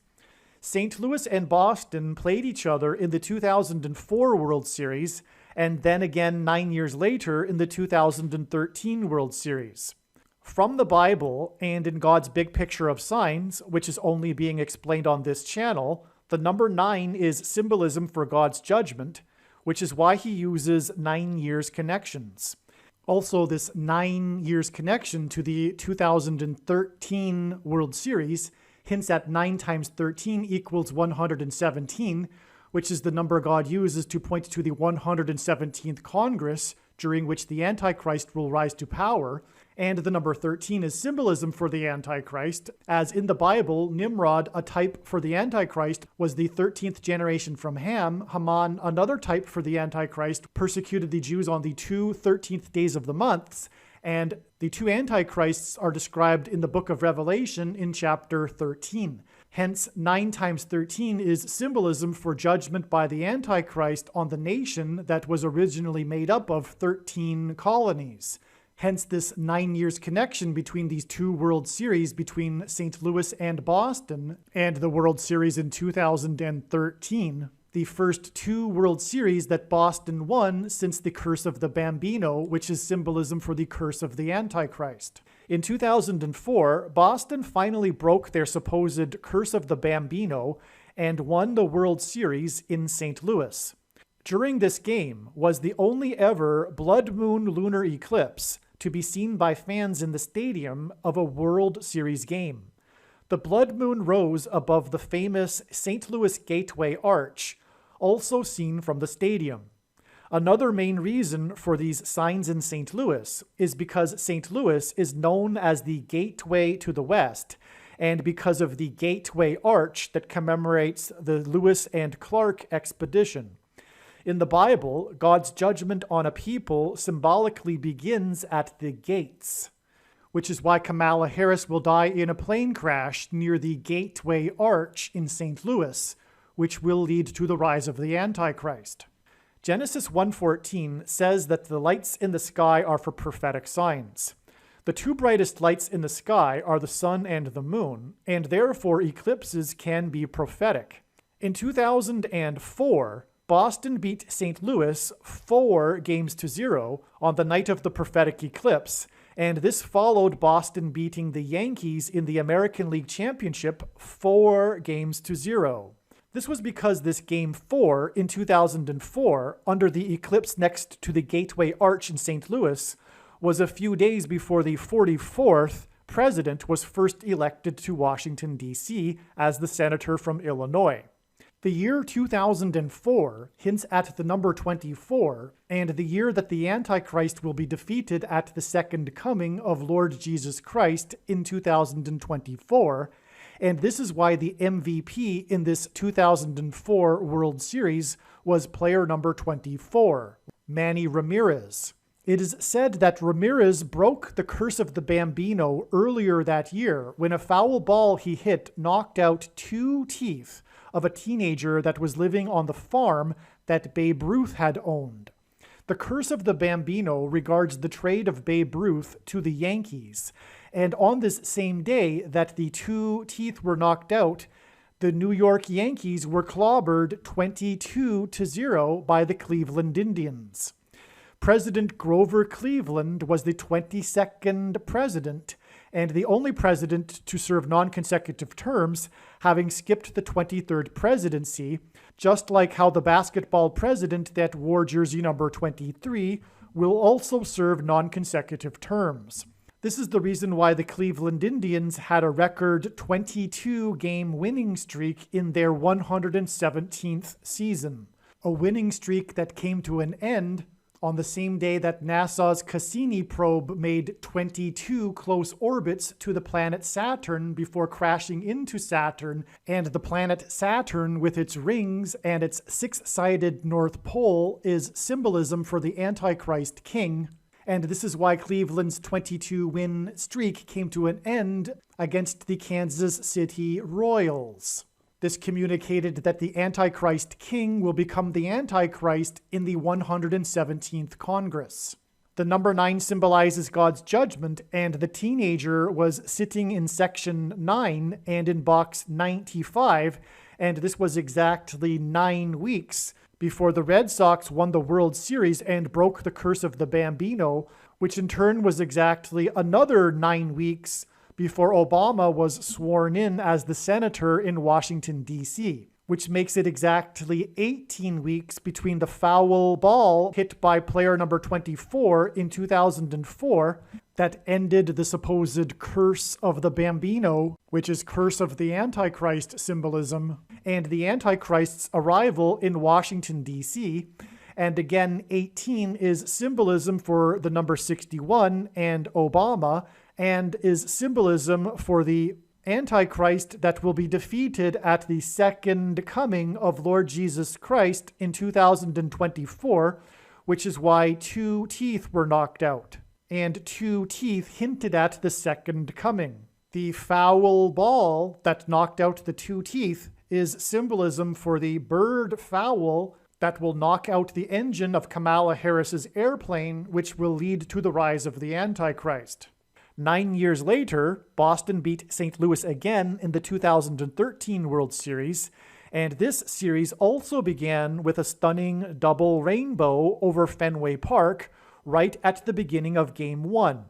St. Louis and Boston played each other in the 2004 World Series, and then again 9 years later in the 2013 World Series. From the Bible and in God's big picture of signs, which is only being explained on this channel, the number 9 is symbolism for God's judgment, which is why he uses 9 years connections. Also, this 9 years connection to the 2013 World Series hints at 9 times 13 equals 117, which is the number God uses to point to the 117th Congress, during which the Antichrist will rise to power, and the number 13 is symbolism for the Antichrist, as in the Bible, Nimrod, a type for the Antichrist, was the 13th generation from Ham. Haman, another type for the Antichrist, persecuted the Jews on the 2 13th days of the months, and the two Antichrists are described in the book of Revelation in chapter 13. Hence, 9 times 13 is symbolism for judgment by the Antichrist on the nation that was originally made up of 13 colonies. Hence this 9 years connection between these two World Series between St. Louis and Boston and the World Series in 2013. The first two World Series that Boston won since the Curse of the Bambino, which is symbolism for the curse of the Antichrist. In 2004, Boston finally broke their supposed Curse of the Bambino and won the World Series in St. Louis. During this game was the only ever blood moon lunar eclipse to be seen by fans in the stadium of a World Series game. The blood moon rose above the famous St. Louis Gateway Arch, also seen from the stadium. Another main reason for these signs in St. Louis is because St. Louis is known as the Gateway to the West, and because of the Gateway Arch that commemorates the Lewis and Clark expedition. In the Bible, God's judgment on a people symbolically begins at the gates, which is why Kamala Harris will die in a plane crash near the Gateway Arch in St. Louis, which will lead to the rise of the Antichrist. Genesis 1:14 says that the lights in the sky are for prophetic signs. The two brightest lights in the sky are the sun and the moon, and therefore eclipses can be prophetic. In 2004, Boston beat St. Louis 4-0 on the night of the prophetic eclipse, and this followed Boston beating the Yankees in the American League Championship 4-0. This was because this Game 4 in 2004, under the eclipse next to the Gateway Arch in St. Louis, was a few days before the 44th president was first elected to Washington, D.C. as the senator from Illinois. The year 2004 hints at the number 24, and the year that the Antichrist will be defeated at the second coming of Lord Jesus Christ in 2024, and this is why the MVP in this 2004 World Series was player number 24, Manny Ramirez. It is said that Ramirez broke the curse of the Bambino earlier that year when a foul ball he hit knocked out 2 teeth of a teenager that was living on the farm that Babe Ruth had owned. The curse of the Bambino regards the trade of Babe Ruth to the Yankees, and on this same day that the 2 teeth were knocked out, the New York Yankees were clobbered 22-0 by the Cleveland Indians. President Grover Cleveland was the 22nd president, and the only president to serve non-consecutive terms, having skipped the 23rd presidency, just like how the basketball president that wore jersey number 23 will also serve non-consecutive terms. This is the reason why the Cleveland Indians had a record 22-game winning streak in their 117th season, a winning streak that came to an end on the same day that NASA's Cassini probe made 22 close orbits to the planet Saturn before crashing into Saturn, and the planet Saturn with its rings and its six-sided North Pole is symbolism for the Antichrist king. And this is why Cleveland's 22-win streak came to an end against the Kansas City Royals. This communicated that the Antichrist king will become the Antichrist in the 117th Congress. The number 9 symbolizes God's judgment, and the teenager was sitting in section 9 and in box 95, and this was exactly 9 weeks before the Red Sox won the World Series and broke the curse of the Bambino, which in turn was exactly another 9 weeks before Obama was sworn in as the senator in Washington, D.C., which makes it exactly 18 weeks between the foul ball hit by player number 24 in 2004 that ended the supposed curse of the Bambino, which is curse of the Antichrist symbolism, and the Antichrist's arrival in Washington, D.C., and again, 18 is symbolism for the number 61 and Obama, and is symbolism for the Antichrist that will be defeated at the second coming of Lord Jesus Christ in 2024, which is why 2 teeth were knocked out. And 2 teeth hinted at the second coming. The foul ball that knocked out the 2 teeth is symbolism for the bird fowl that will knock out the engine of Kamala Harris's airplane, which will lead to the rise of the Antichrist. 9 years later, Boston beat St. Louis again in the 2013 World Series, and this series also began with a stunning double rainbow over Fenway Park right at the beginning of Game 1.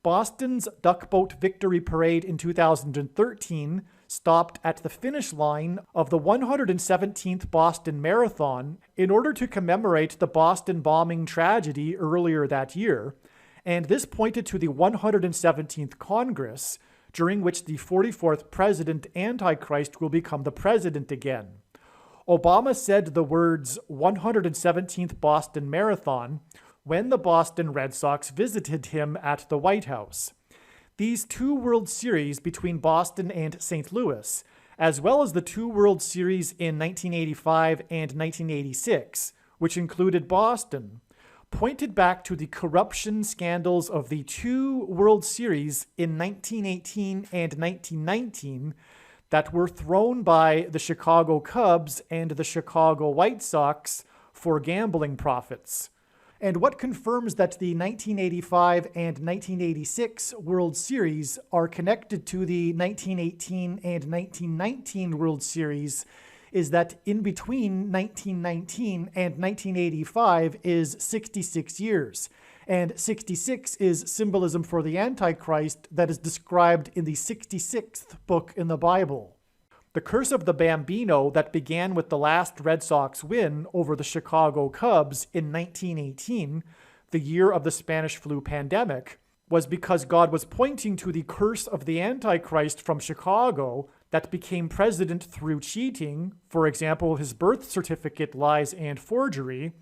Boston's Duck Boat Victory Parade in 2013 stopped at the finish line of the 117th Boston Marathon in order to commemorate the Boston bombing tragedy earlier that year, and this pointed to the 117th Congress, during which the 44th President Antichrist will become the president again. Obama said the words 117th Boston Marathon when the Boston Red Sox visited him at the White House. These 2 World Series between Boston and St. Louis, as well as the 2 World Series in 1985 and 1986, which included Boston, pointed back to the corruption scandals of the 2 World Series in 1918 and 1919 that were thrown by the Chicago Cubs and the Chicago White Sox for gambling profits. And what confirms that the 1985 and 1986 World Series are connected to the 1918 and 1919 World Series is that in between 1919 and 1985 is 66 years. And 66 is symbolism for the Antichrist that is described in the 66th book in the Bible. The curse of the Bambino that began with the last Red Sox win over the Chicago Cubs in 1918, the year of the Spanish flu pandemic, was because God was pointing to the curse of the Antichrist from Chicago that became president through cheating, for example, his birth certificate lies and forgery,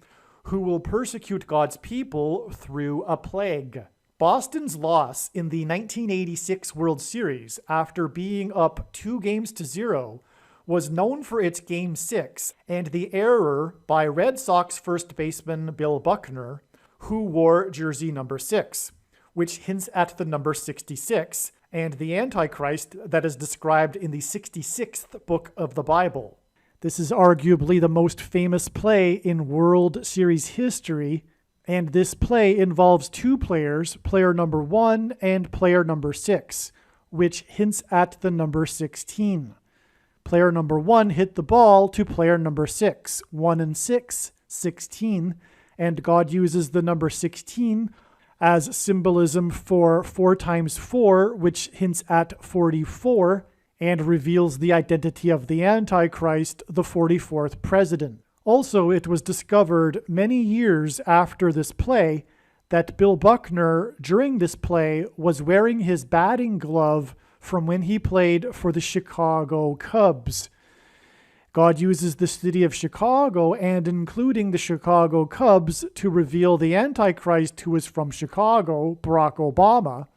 who will persecute God's people through a plague. Boston's loss in the 1986 World Series, after being up 2-0, was known for its Game 6 and the error by Red Sox first baseman Bill Buckner, who wore jersey number 6, which hints at the number 66, and the Antichrist that is described in the 66th book of the Bible. This is arguably the most famous play in World Series history, and this play involves 2 players, player number 1 and player number 6, which hints at the number 16. Player number 1 hit the ball to player number 6, 1 and 6, 16, and God uses the number 16 as symbolism for 4 times 4, which hints at 44, and reveals the identity of the Antichrist, the 44th president. Also, it was discovered many years after this play that Bill Buckner, during this play, was wearing his batting glove from when he played for the Chicago Cubs. God uses the city of Chicago and including the Chicago Cubs to reveal the Antichrist, who is from Chicago, Barack Obama.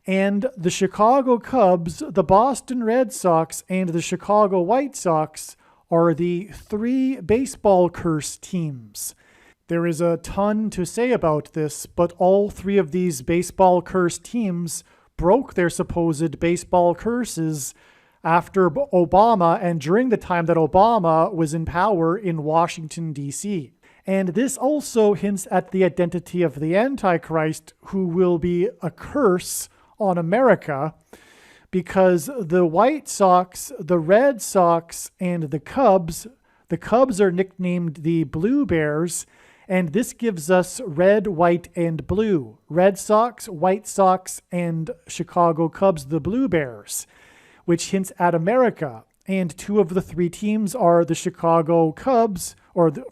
And the Chicago Cubs, the Boston Red Sox, and the Chicago White Sox are the three baseball curse teams. There is a ton to say about this, but all three of these baseball curse teams broke their supposed baseball curses after Obama and during the time that Obama was in power in Washington, D.C. And this also hints at the identity of the Antichrist, who will be a curse on America, because the White Sox, the Red Sox, and the Cubs are nicknamed the Blue Bears, and this gives us red, white, and blue. Red Sox, White Sox, and Chicago Cubs, the Blue Bears, which hints at America. And two of the three teams are the Chicago Cubs,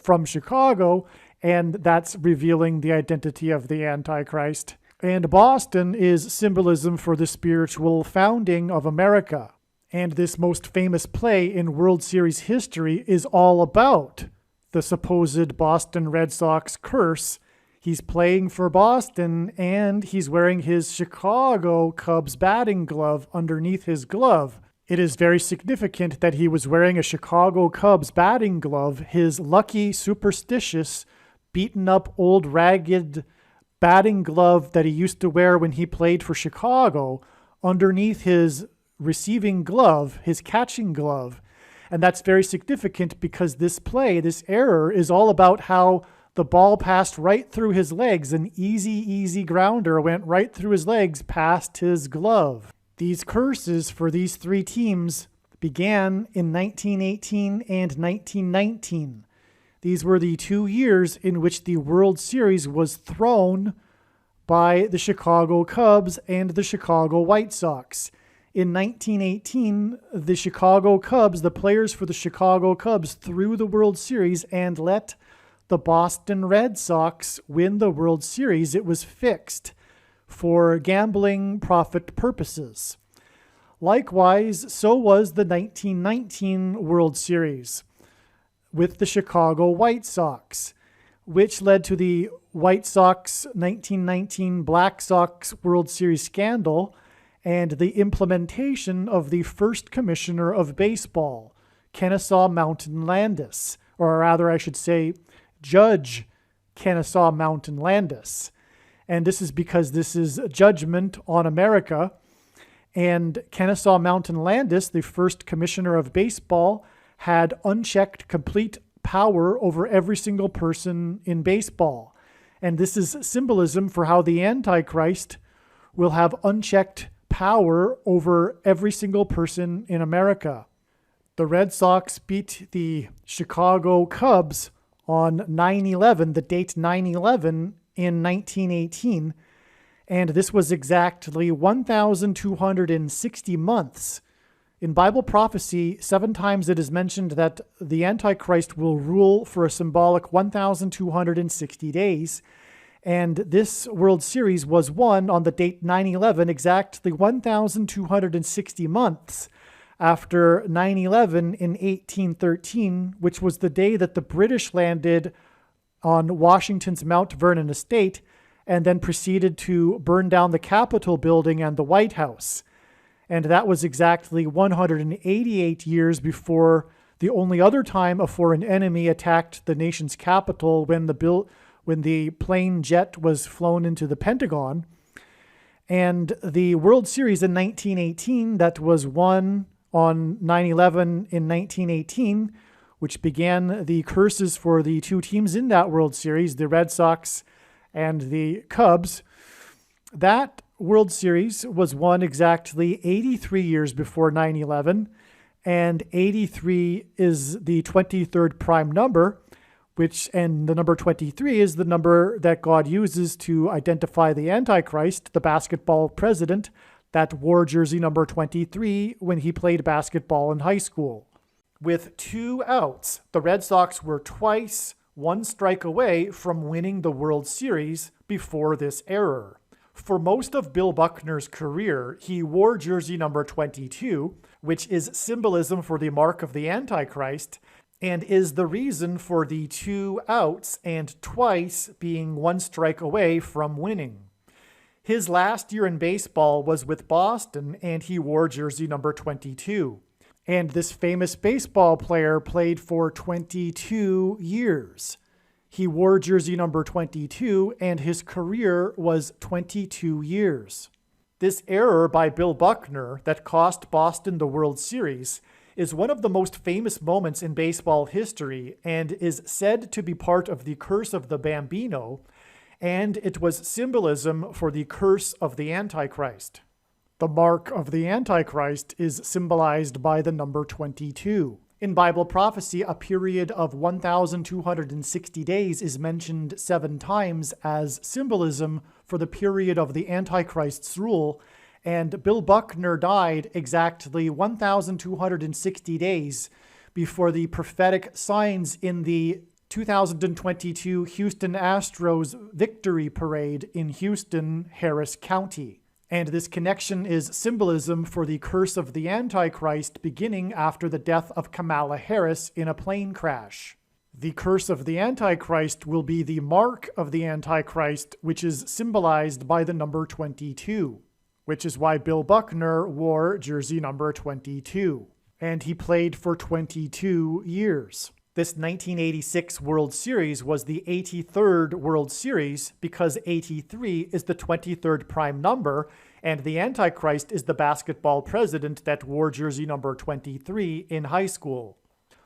from Chicago, and that's revealing the identity of the Antichrist. And Boston is symbolism for the spiritual founding of America. And this most famous play in World Series history is all about the supposed Boston Red Sox curse. He's playing for Boston, and he's wearing his Chicago Cubs batting glove underneath his glove. It is very significant that he was wearing a Chicago Cubs batting glove, his lucky, superstitious, beaten-up, old, ragged batting glove that he used to wear when he played for Chicago, underneath his receiving glove, his catching glove. And that's very significant because this play, this error, is all about how the ball passed right through his legs. An easy grounder went right through his legs past his glove. These curses for these three teams began in 1918 and 1919. These were the 2 years in which the World Series was thrown by the Chicago Cubs and the Chicago White Sox. In 1918, the Chicago Cubs, the players for the Chicago Cubs, threw the World Series and let the Boston Red Sox win the World Series. It was fixed for gambling profit purposes. Likewise, so was the 1919 World Series with the Chicago White Sox, which led to the White Sox 1919 Black Sox World Series scandal and the implementation of the first commissioner of baseball, Kennesaw Mountain Landis, or rather I should say Judge Kennesaw Mountain Landis. And this is because this is a judgment on America. And Kennesaw Mountain Landis, the first commissioner of baseball, had unchecked complete power over every single person in baseball. And this is symbolism for how the Antichrist will have unchecked power over every single person in America. The Red Sox beat the Chicago Cubs on 9/11, the date 9/11 in 1918, and this was exactly 1,260 months. In Bible prophecy, 7 times it is mentioned that the Antichrist will rule for a symbolic 1,260 days, and this World Series was won on the date 9/11, exactly 1,260 months after 9/11 in 1813, which was the day that the British landed on Washington's Mount Vernon estate and then proceeded to burn down the Capitol building and the White House. And that was exactly 188 years before the only other time a foreign enemy attacked the nation's capital, when the plane jet was flown into the Pentagon. And the World Series in 1918 that was won on 9/11 in 1918, which began the curses for the 2 teams in that World Series, the Red Sox and the Cubs, that World Series was won exactly 83 years before 9/11, and 83 is the 23rd prime number, and the number 23 is the number that God uses to identify the Antichrist, the basketball president, that wore jersey number 23 when he played basketball in high school. With 2 outs, the Red Sox were twice 1 strike away from winning the World Series before this error. For most of Bill Buckner's career, he wore jersey number 22, which is symbolism for the mark of the Antichrist, and is the reason for the 2 outs and twice being 1 strike away from winning. His last year in baseball was with Boston, and he wore jersey number 22. And this famous baseball player played for 22 years. He wore jersey number 22, and his career was 22 years. This error by Bill Buckner that cost Boston the World Series is one of the most famous moments in baseball history and is said to be part of the curse of the Bambino, and it was symbolism for the curse of the Antichrist. The mark of the Antichrist is symbolized by the number 22. In Bible prophecy, a period of 1,260 days is mentioned 7 times as symbolism for the period of the Antichrist's rule, and Bill Buckner died exactly 1,260 days before the prophetic signs in the 2022 Houston Astros victory parade in Houston, Harris County. And this connection is symbolism for the curse of the Antichrist beginning after the death of Kamala Harris in a plane crash. The curse of the Antichrist will be the mark of the Antichrist, which is symbolized by the number 22, which is why Bill Buckner wore jersey number 22. And he played for 22 years. This 1986 World Series was the 83rd World Series because 83 is the 23rd prime number, and the Antichrist is the basketball president that wore jersey number 23 in high school.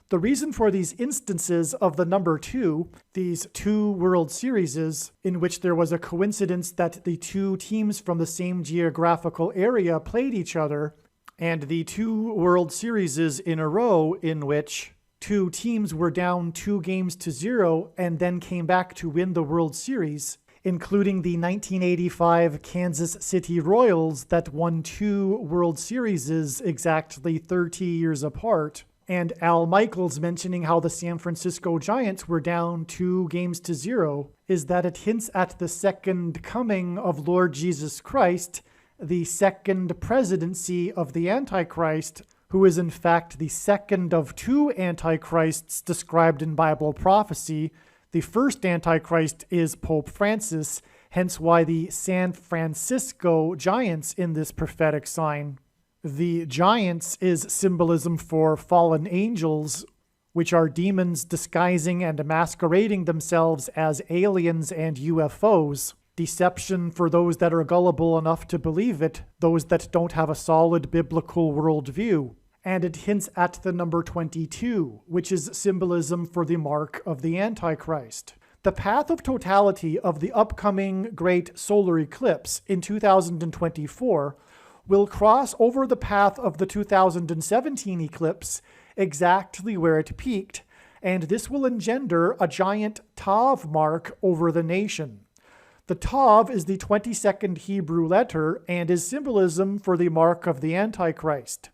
The reason for these instances of the number 2, these 2 World Series in which there was a coincidence that the 2 teams from the same geographical area played each other, and the 2 World Series in a row in which 2 teams were down 2-0 and then came back to win the World Series, including the 1985 Kansas City Royals that won 2 World Series exactly 30 years apart, and Al Michaels mentioning how the San Francisco Giants were down 2-0, is that it hints at the second coming of Lord Jesus Christ, the second presidency of the Antichrist, who is in fact the second of 2 antichrists described in Bible prophecy. The first antichrist is Pope Francis, hence why the San Francisco Giants in this prophetic sign. The Giants is symbolism for fallen angels, which are demons disguising and masquerading themselves as aliens and UFOs. Deception for those that are gullible enough to believe it, those that don't have a solid biblical worldview. And it hints at the number 22, which is symbolism for the mark of the Antichrist. The path of totality of the upcoming great solar eclipse in 2024 will cross over the path of the 2017 eclipse exactly where it peaked, and this will engender a giant Tav mark over the nation. The Tav is the 22nd Hebrew letter and is symbolism for the mark of the Antichrist.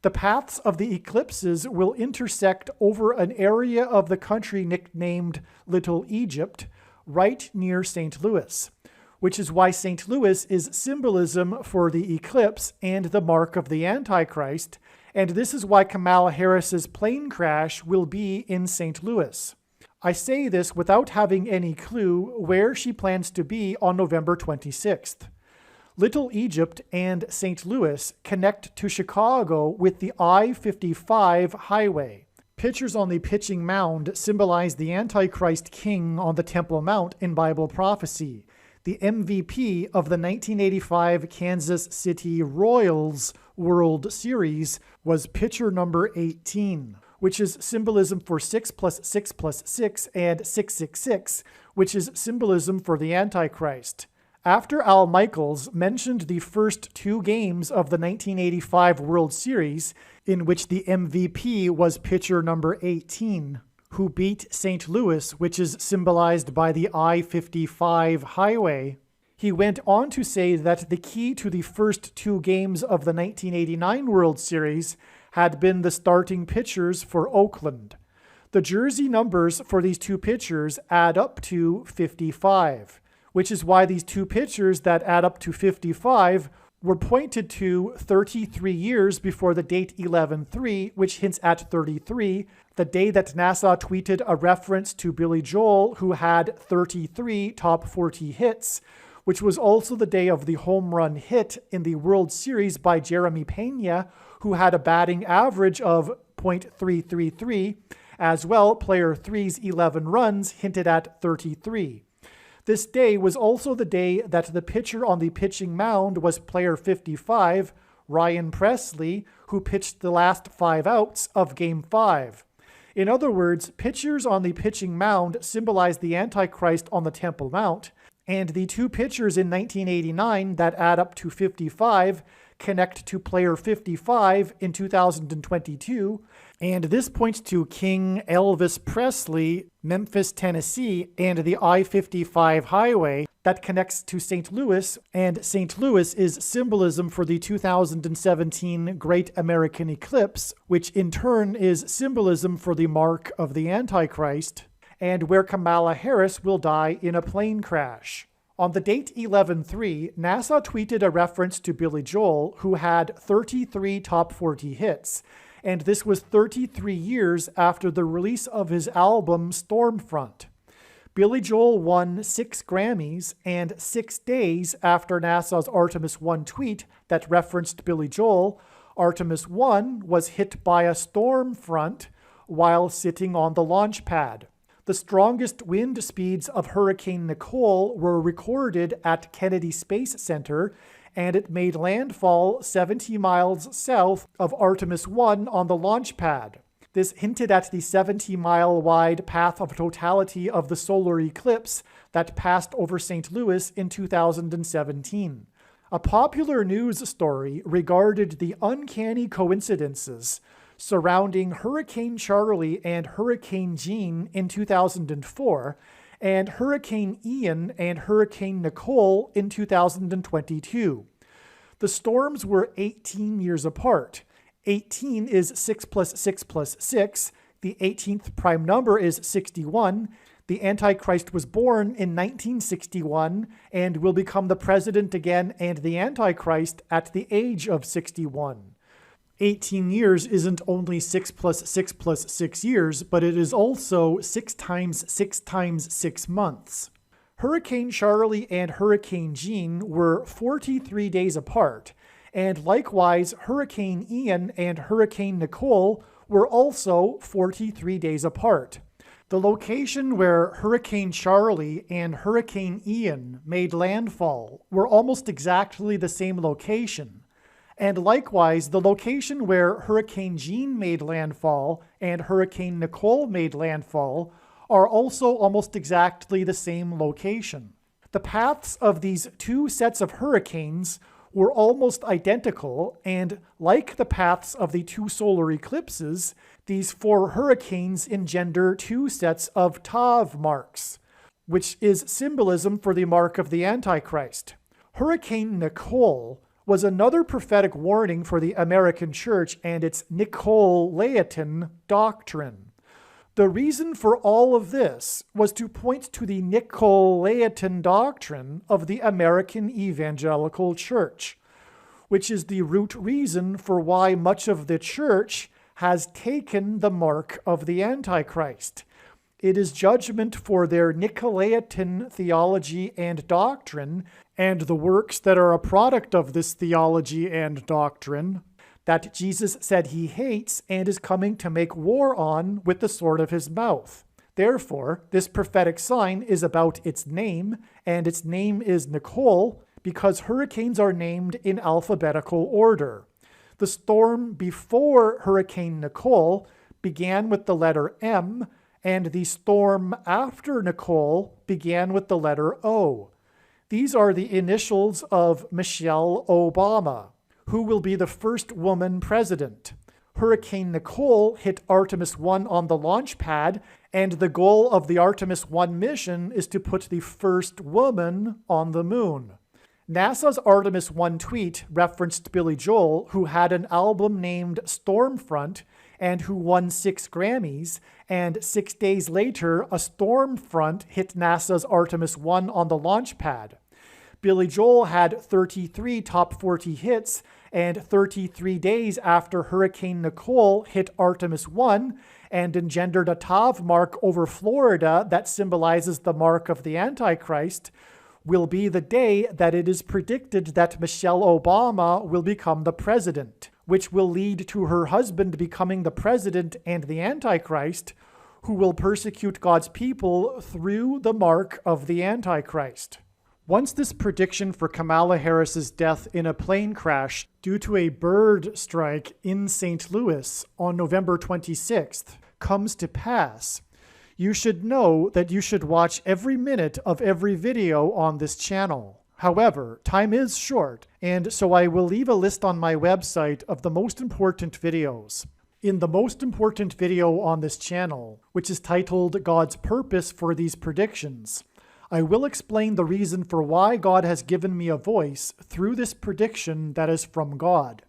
The paths of the eclipses will intersect over an area of the country nicknamed Little Egypt, right near St. Louis, which is why St. Louis is symbolism for the eclipse and the mark of the Antichrist, and this is why Kamala Harris's plane crash will be in St. Louis. I say this without having any clue where she plans to be on November 26th. Little Egypt and St. Louis connect to Chicago with the I-55 highway. Pictures on the pitching mound symbolize the Antichrist king on the Temple Mount in Bible prophecy. The MVP of the 1985 Kansas City Royals World Series was pitcher number 18, which is symbolism for 6 + 6 + 6 and 666, which is symbolism for the Antichrist. After Al Michaels mentioned the first 2 games of the 1985 World Series, in which the MVP was pitcher number 18, who beat St. Louis, which is symbolized by the I-55 highway, he went on to say that the key to the first 2 games of the 1989 World Series had been the starting pitchers for Oakland. The jersey numbers for these 2 pitchers add up to 55. which is why these two pictures that add up to 55 were pointed to 33 years before the date 11/3, which hints at 33, the day that NASA tweeted a reference to Billy Joel, who had 33 top 40 hits, which was also the day of the home run hit in the World Series by Jeremy Pena, who had a batting average of .333. As well, player 3's 11 runs hinted at 33. This day was also the day that the pitcher on the pitching mound was player 55, Ryan Presley, who pitched the last 5 outs of Game 5. In other words, pitchers on the pitching mound symbolize the Antichrist on the Temple Mount, and the two pitchers in 1989 that add up to 55 connect to player 55 in 2022, and this points to King Elvis Presley, Memphis, Tennessee, and the I-55 highway that connects to St. Louis, and St. Louis is symbolism for the 2017 Great American Eclipse, which in turn is symbolism for the mark of the Antichrist, and where Kamala Harris will die in a plane crash. On the date 11/3, NASA tweeted a reference to Billy Joel, who had 33 top 40 hits, and this was 33 years after the release of his album Stormfront. Billy Joel won 6 Grammys, and 6 days after NASA's Artemis 1 tweet that referenced Billy Joel, Artemis 1 was hit by a storm front while sitting on the launch pad. The strongest wind speeds of Hurricane Nicole were recorded at Kennedy Space Center, and it made landfall 70 miles south of Artemis 1 on the launch pad. This hinted at the 70-mile-wide path of totality of the solar eclipse that passed over St. Louis in 2017. A popular news story regarded the uncanny coincidences surrounding Hurricane Charlie and Hurricane Jean in 2004, and Hurricane Ian and Hurricane Nicole in 2022. The storms were 18 years apart. 18 is 6 plus 6 plus 6. The 18th prime number is 61. The Antichrist was born in 1961 and will become the president again and the Antichrist at the age of 61. 18 years isn't only 6 plus 6 plus 6 years, but it is also 6 times 6 times 6 months. Hurricane Charlie and Hurricane Jean were 43 days apart, and likewise Hurricane Ian and Hurricane Nicole were also 43 days apart. The location where Hurricane Charlie and Hurricane Ian made landfall were almost exactly the same location. And likewise, the location where Hurricane Jean made landfall and Hurricane Nicole made landfall are also almost exactly the same location. The paths of these two sets of hurricanes were almost identical, and like the paths of the two solar eclipses, these 4 hurricanes engender 2 sets of Tav marks, which is symbolism for the mark of the Antichrist. Hurricane Nicole was another prophetic warning for the American church and its Nicolaitan doctrine. The reason for all of this was to point to the Nicolaitan doctrine of the American evangelical church, which is the root reason for why much of the church has taken the mark of the Antichrist. It is judgment for their Nicolaitan theology and doctrine, and the works that are a product of this theology and doctrine, that Jesus said he hates and is coming to make war on with the sword of his mouth. Therefore, this prophetic sign is about its name, and its name is Nicole, because hurricanes are named in alphabetical order. The storm before Hurricane Nicole began with the letter M, and the storm after Nicole began with the letter O. These are the initials of Michelle Obama, who will be the first woman president. Hurricane Nicole hit Artemis 1 on the launch pad, and the goal of the Artemis 1 mission is to put the first woman on the moon. NASA's Artemis 1 tweet referenced Billy Joel, who had an album named Stormfront and who won 6 Grammys, and 6 days later, a storm front hit NASA's Artemis 1 on the launch pad. Billy Joel had 33 top 40 hits, and 33 days after Hurricane Nicole hit Artemis 1 and engendered a Tav mark over Florida that symbolizes the mark of the Antichrist, will be the day that it is predicted that Michelle Obama will become the president, which will lead to her husband becoming the president and the Antichrist, who will persecute God's people through the mark of the Antichrist. Once this prediction for Kamala Harris's death in a plane crash due to a bird strike in St. Louis on November 26th comes to pass, you should know that you should watch every minute of every video on this channel. However, time is short, and so I will leave a list on my website of the most important videos. In the most important video on this channel, which is titled God's Purpose for These Predictions, I will explain the reason for why God has given me a voice through this prediction that is from God.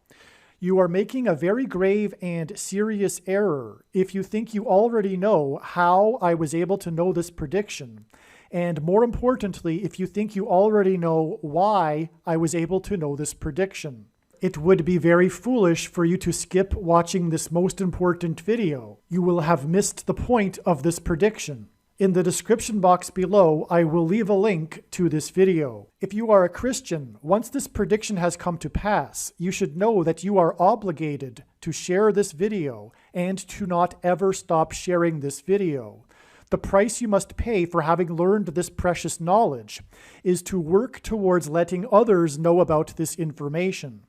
You are making a very grave and serious error if you think you already know how I was able to know this prediction, and more importantly, if you think you already know why I was able to know this prediction. It would be very foolish for you to skip watching this most important video. You will have missed the point of this prediction. In the description box below, I will leave a link to this video. If you are a Christian, once this prediction has come to pass, you should know that you are obligated to share this video and to not ever stop sharing this video. The price you must pay for having learned this precious knowledge is to work towards letting others know about this information.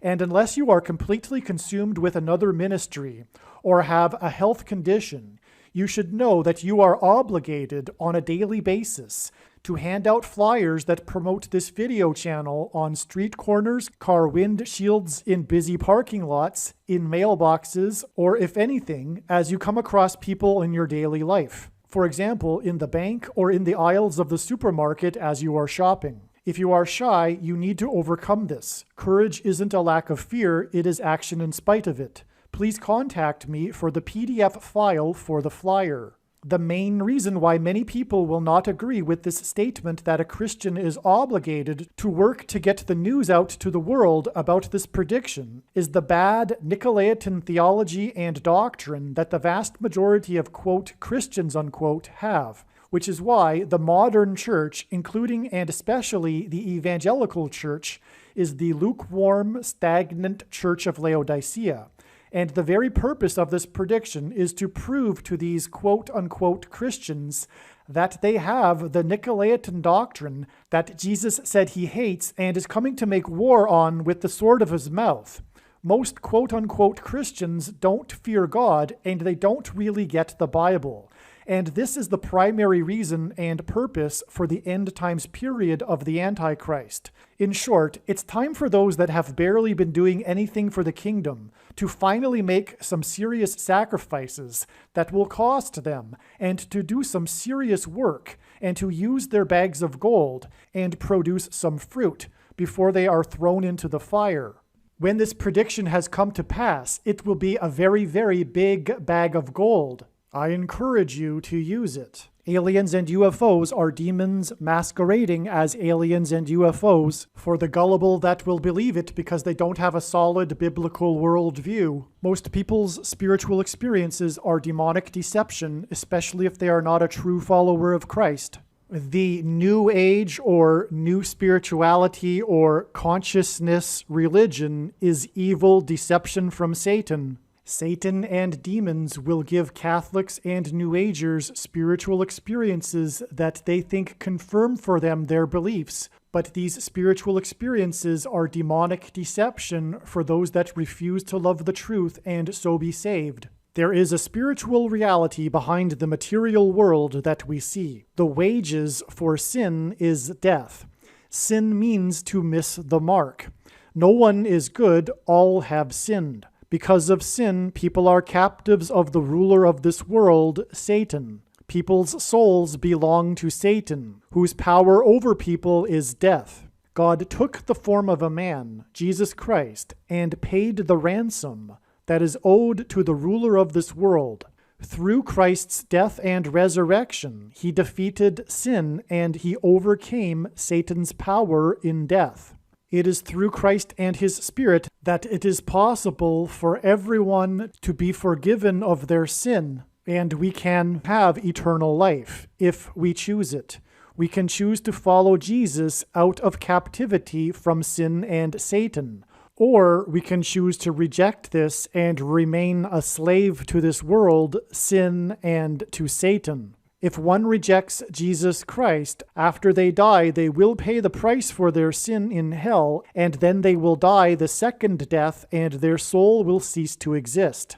And unless you are completely consumed with another ministry or have a health condition, you should know that you are obligated on a daily basis to hand out flyers that promote this video channel on street corners, car windshields, in busy parking lots, in mailboxes, or if anything, as you come across people in your daily life. For example, in the bank or in the aisles of the supermarket as you are shopping. If you are shy, you need to overcome this. Courage isn't a lack of fear, it is action in spite of it. Please contact me for the PDF file for the flyer. The main reason why many people will not agree with this statement that a Christian is obligated to work to get the news out to the world about this prediction is the bad Nicolaitan theology and doctrine that the vast majority of, quote, Christians, unquote, have, which is why the modern church, including and especially the evangelical church, is the lukewarm, stagnant church of Laodicea. And the very purpose of this prediction is to prove to these quote-unquote Christians that they have the Nicolaitan doctrine that Jesus said he hates and is coming to make war on with the sword of his mouth. Most quote-unquote Christians don't fear God, and they don't really get the Bible. And this is the primary reason and purpose for the end times period of the Antichrist. In short, it's time for those that have barely been doing anything for the kingdom to finally make some serious sacrifices that will cost them, and to do some serious work, and to use their bags of gold and produce some fruit before they are thrown into the fire. When this prediction has come to pass, it will be a very, very big bag of gold. I encourage you to use it. Aliens and UFOs are demons masquerading as aliens and UFOs for the gullible that will believe it because they don't have a solid biblical worldview. Most people's spiritual experiences are demonic deception, especially if they are not a true follower of Christ. The New Age or New Spirituality or Consciousness religion is evil deception from Satan. Satan and demons will give Catholics and New Agers spiritual experiences that they think confirm for them their beliefs, but these spiritual experiences are demonic deception for those that refuse to love the truth and so be saved. There is a spiritual reality behind the material world that we see. The wages for sin is death. Sin means to miss the mark. No one is good, all have sinned. Because of sin, people are captives of the ruler of this world, Satan. People's souls belong to Satan, whose power over people is death. God took the form of a man, Jesus Christ, and paid the ransom that is owed to the ruler of this world. Through Christ's death and resurrection, he defeated sin and he overcame Satan's power in death. It is through Christ and his Spirit that it is possible for everyone to be forgiven of their sin, and we can have eternal life if we choose it. We can choose to follow Jesus out of captivity from sin and Satan, or we can choose to reject this and remain a slave to this world, sin, and to Satan. If one rejects Jesus Christ, after they die, they will pay the price for their sin in hell, and then they will die the second death, and their soul will cease to exist.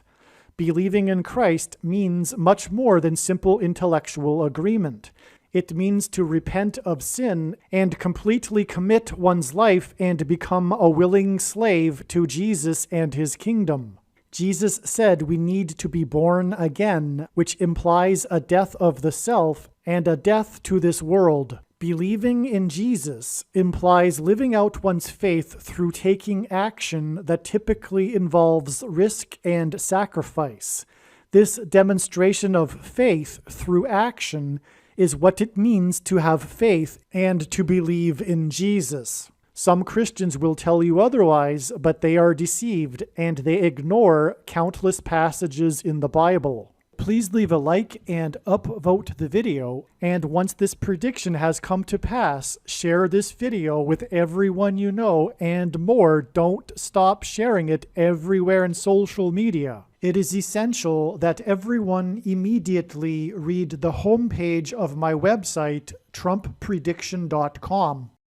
Believing in Christ means much more than simple intellectual agreement. It means to repent of sin and completely commit one's life and become a willing slave to Jesus and his kingdom. Jesus said we need to be born again, which implies a death of the self and a death to this world. Believing in Jesus implies living out one's faith through taking action that typically involves risk and sacrifice. This demonstration of faith through action is what it means to have faith and to believe in Jesus. Some Christians will tell you otherwise, but they are deceived and they ignore countless passages in the Bible. Please leave a like and upvote the video, and once this prediction has come to pass, share this video with everyone you know, and more, don't stop sharing it everywhere in social media. It is essential that everyone immediately read the homepage of my website, TrumpPrediction.com.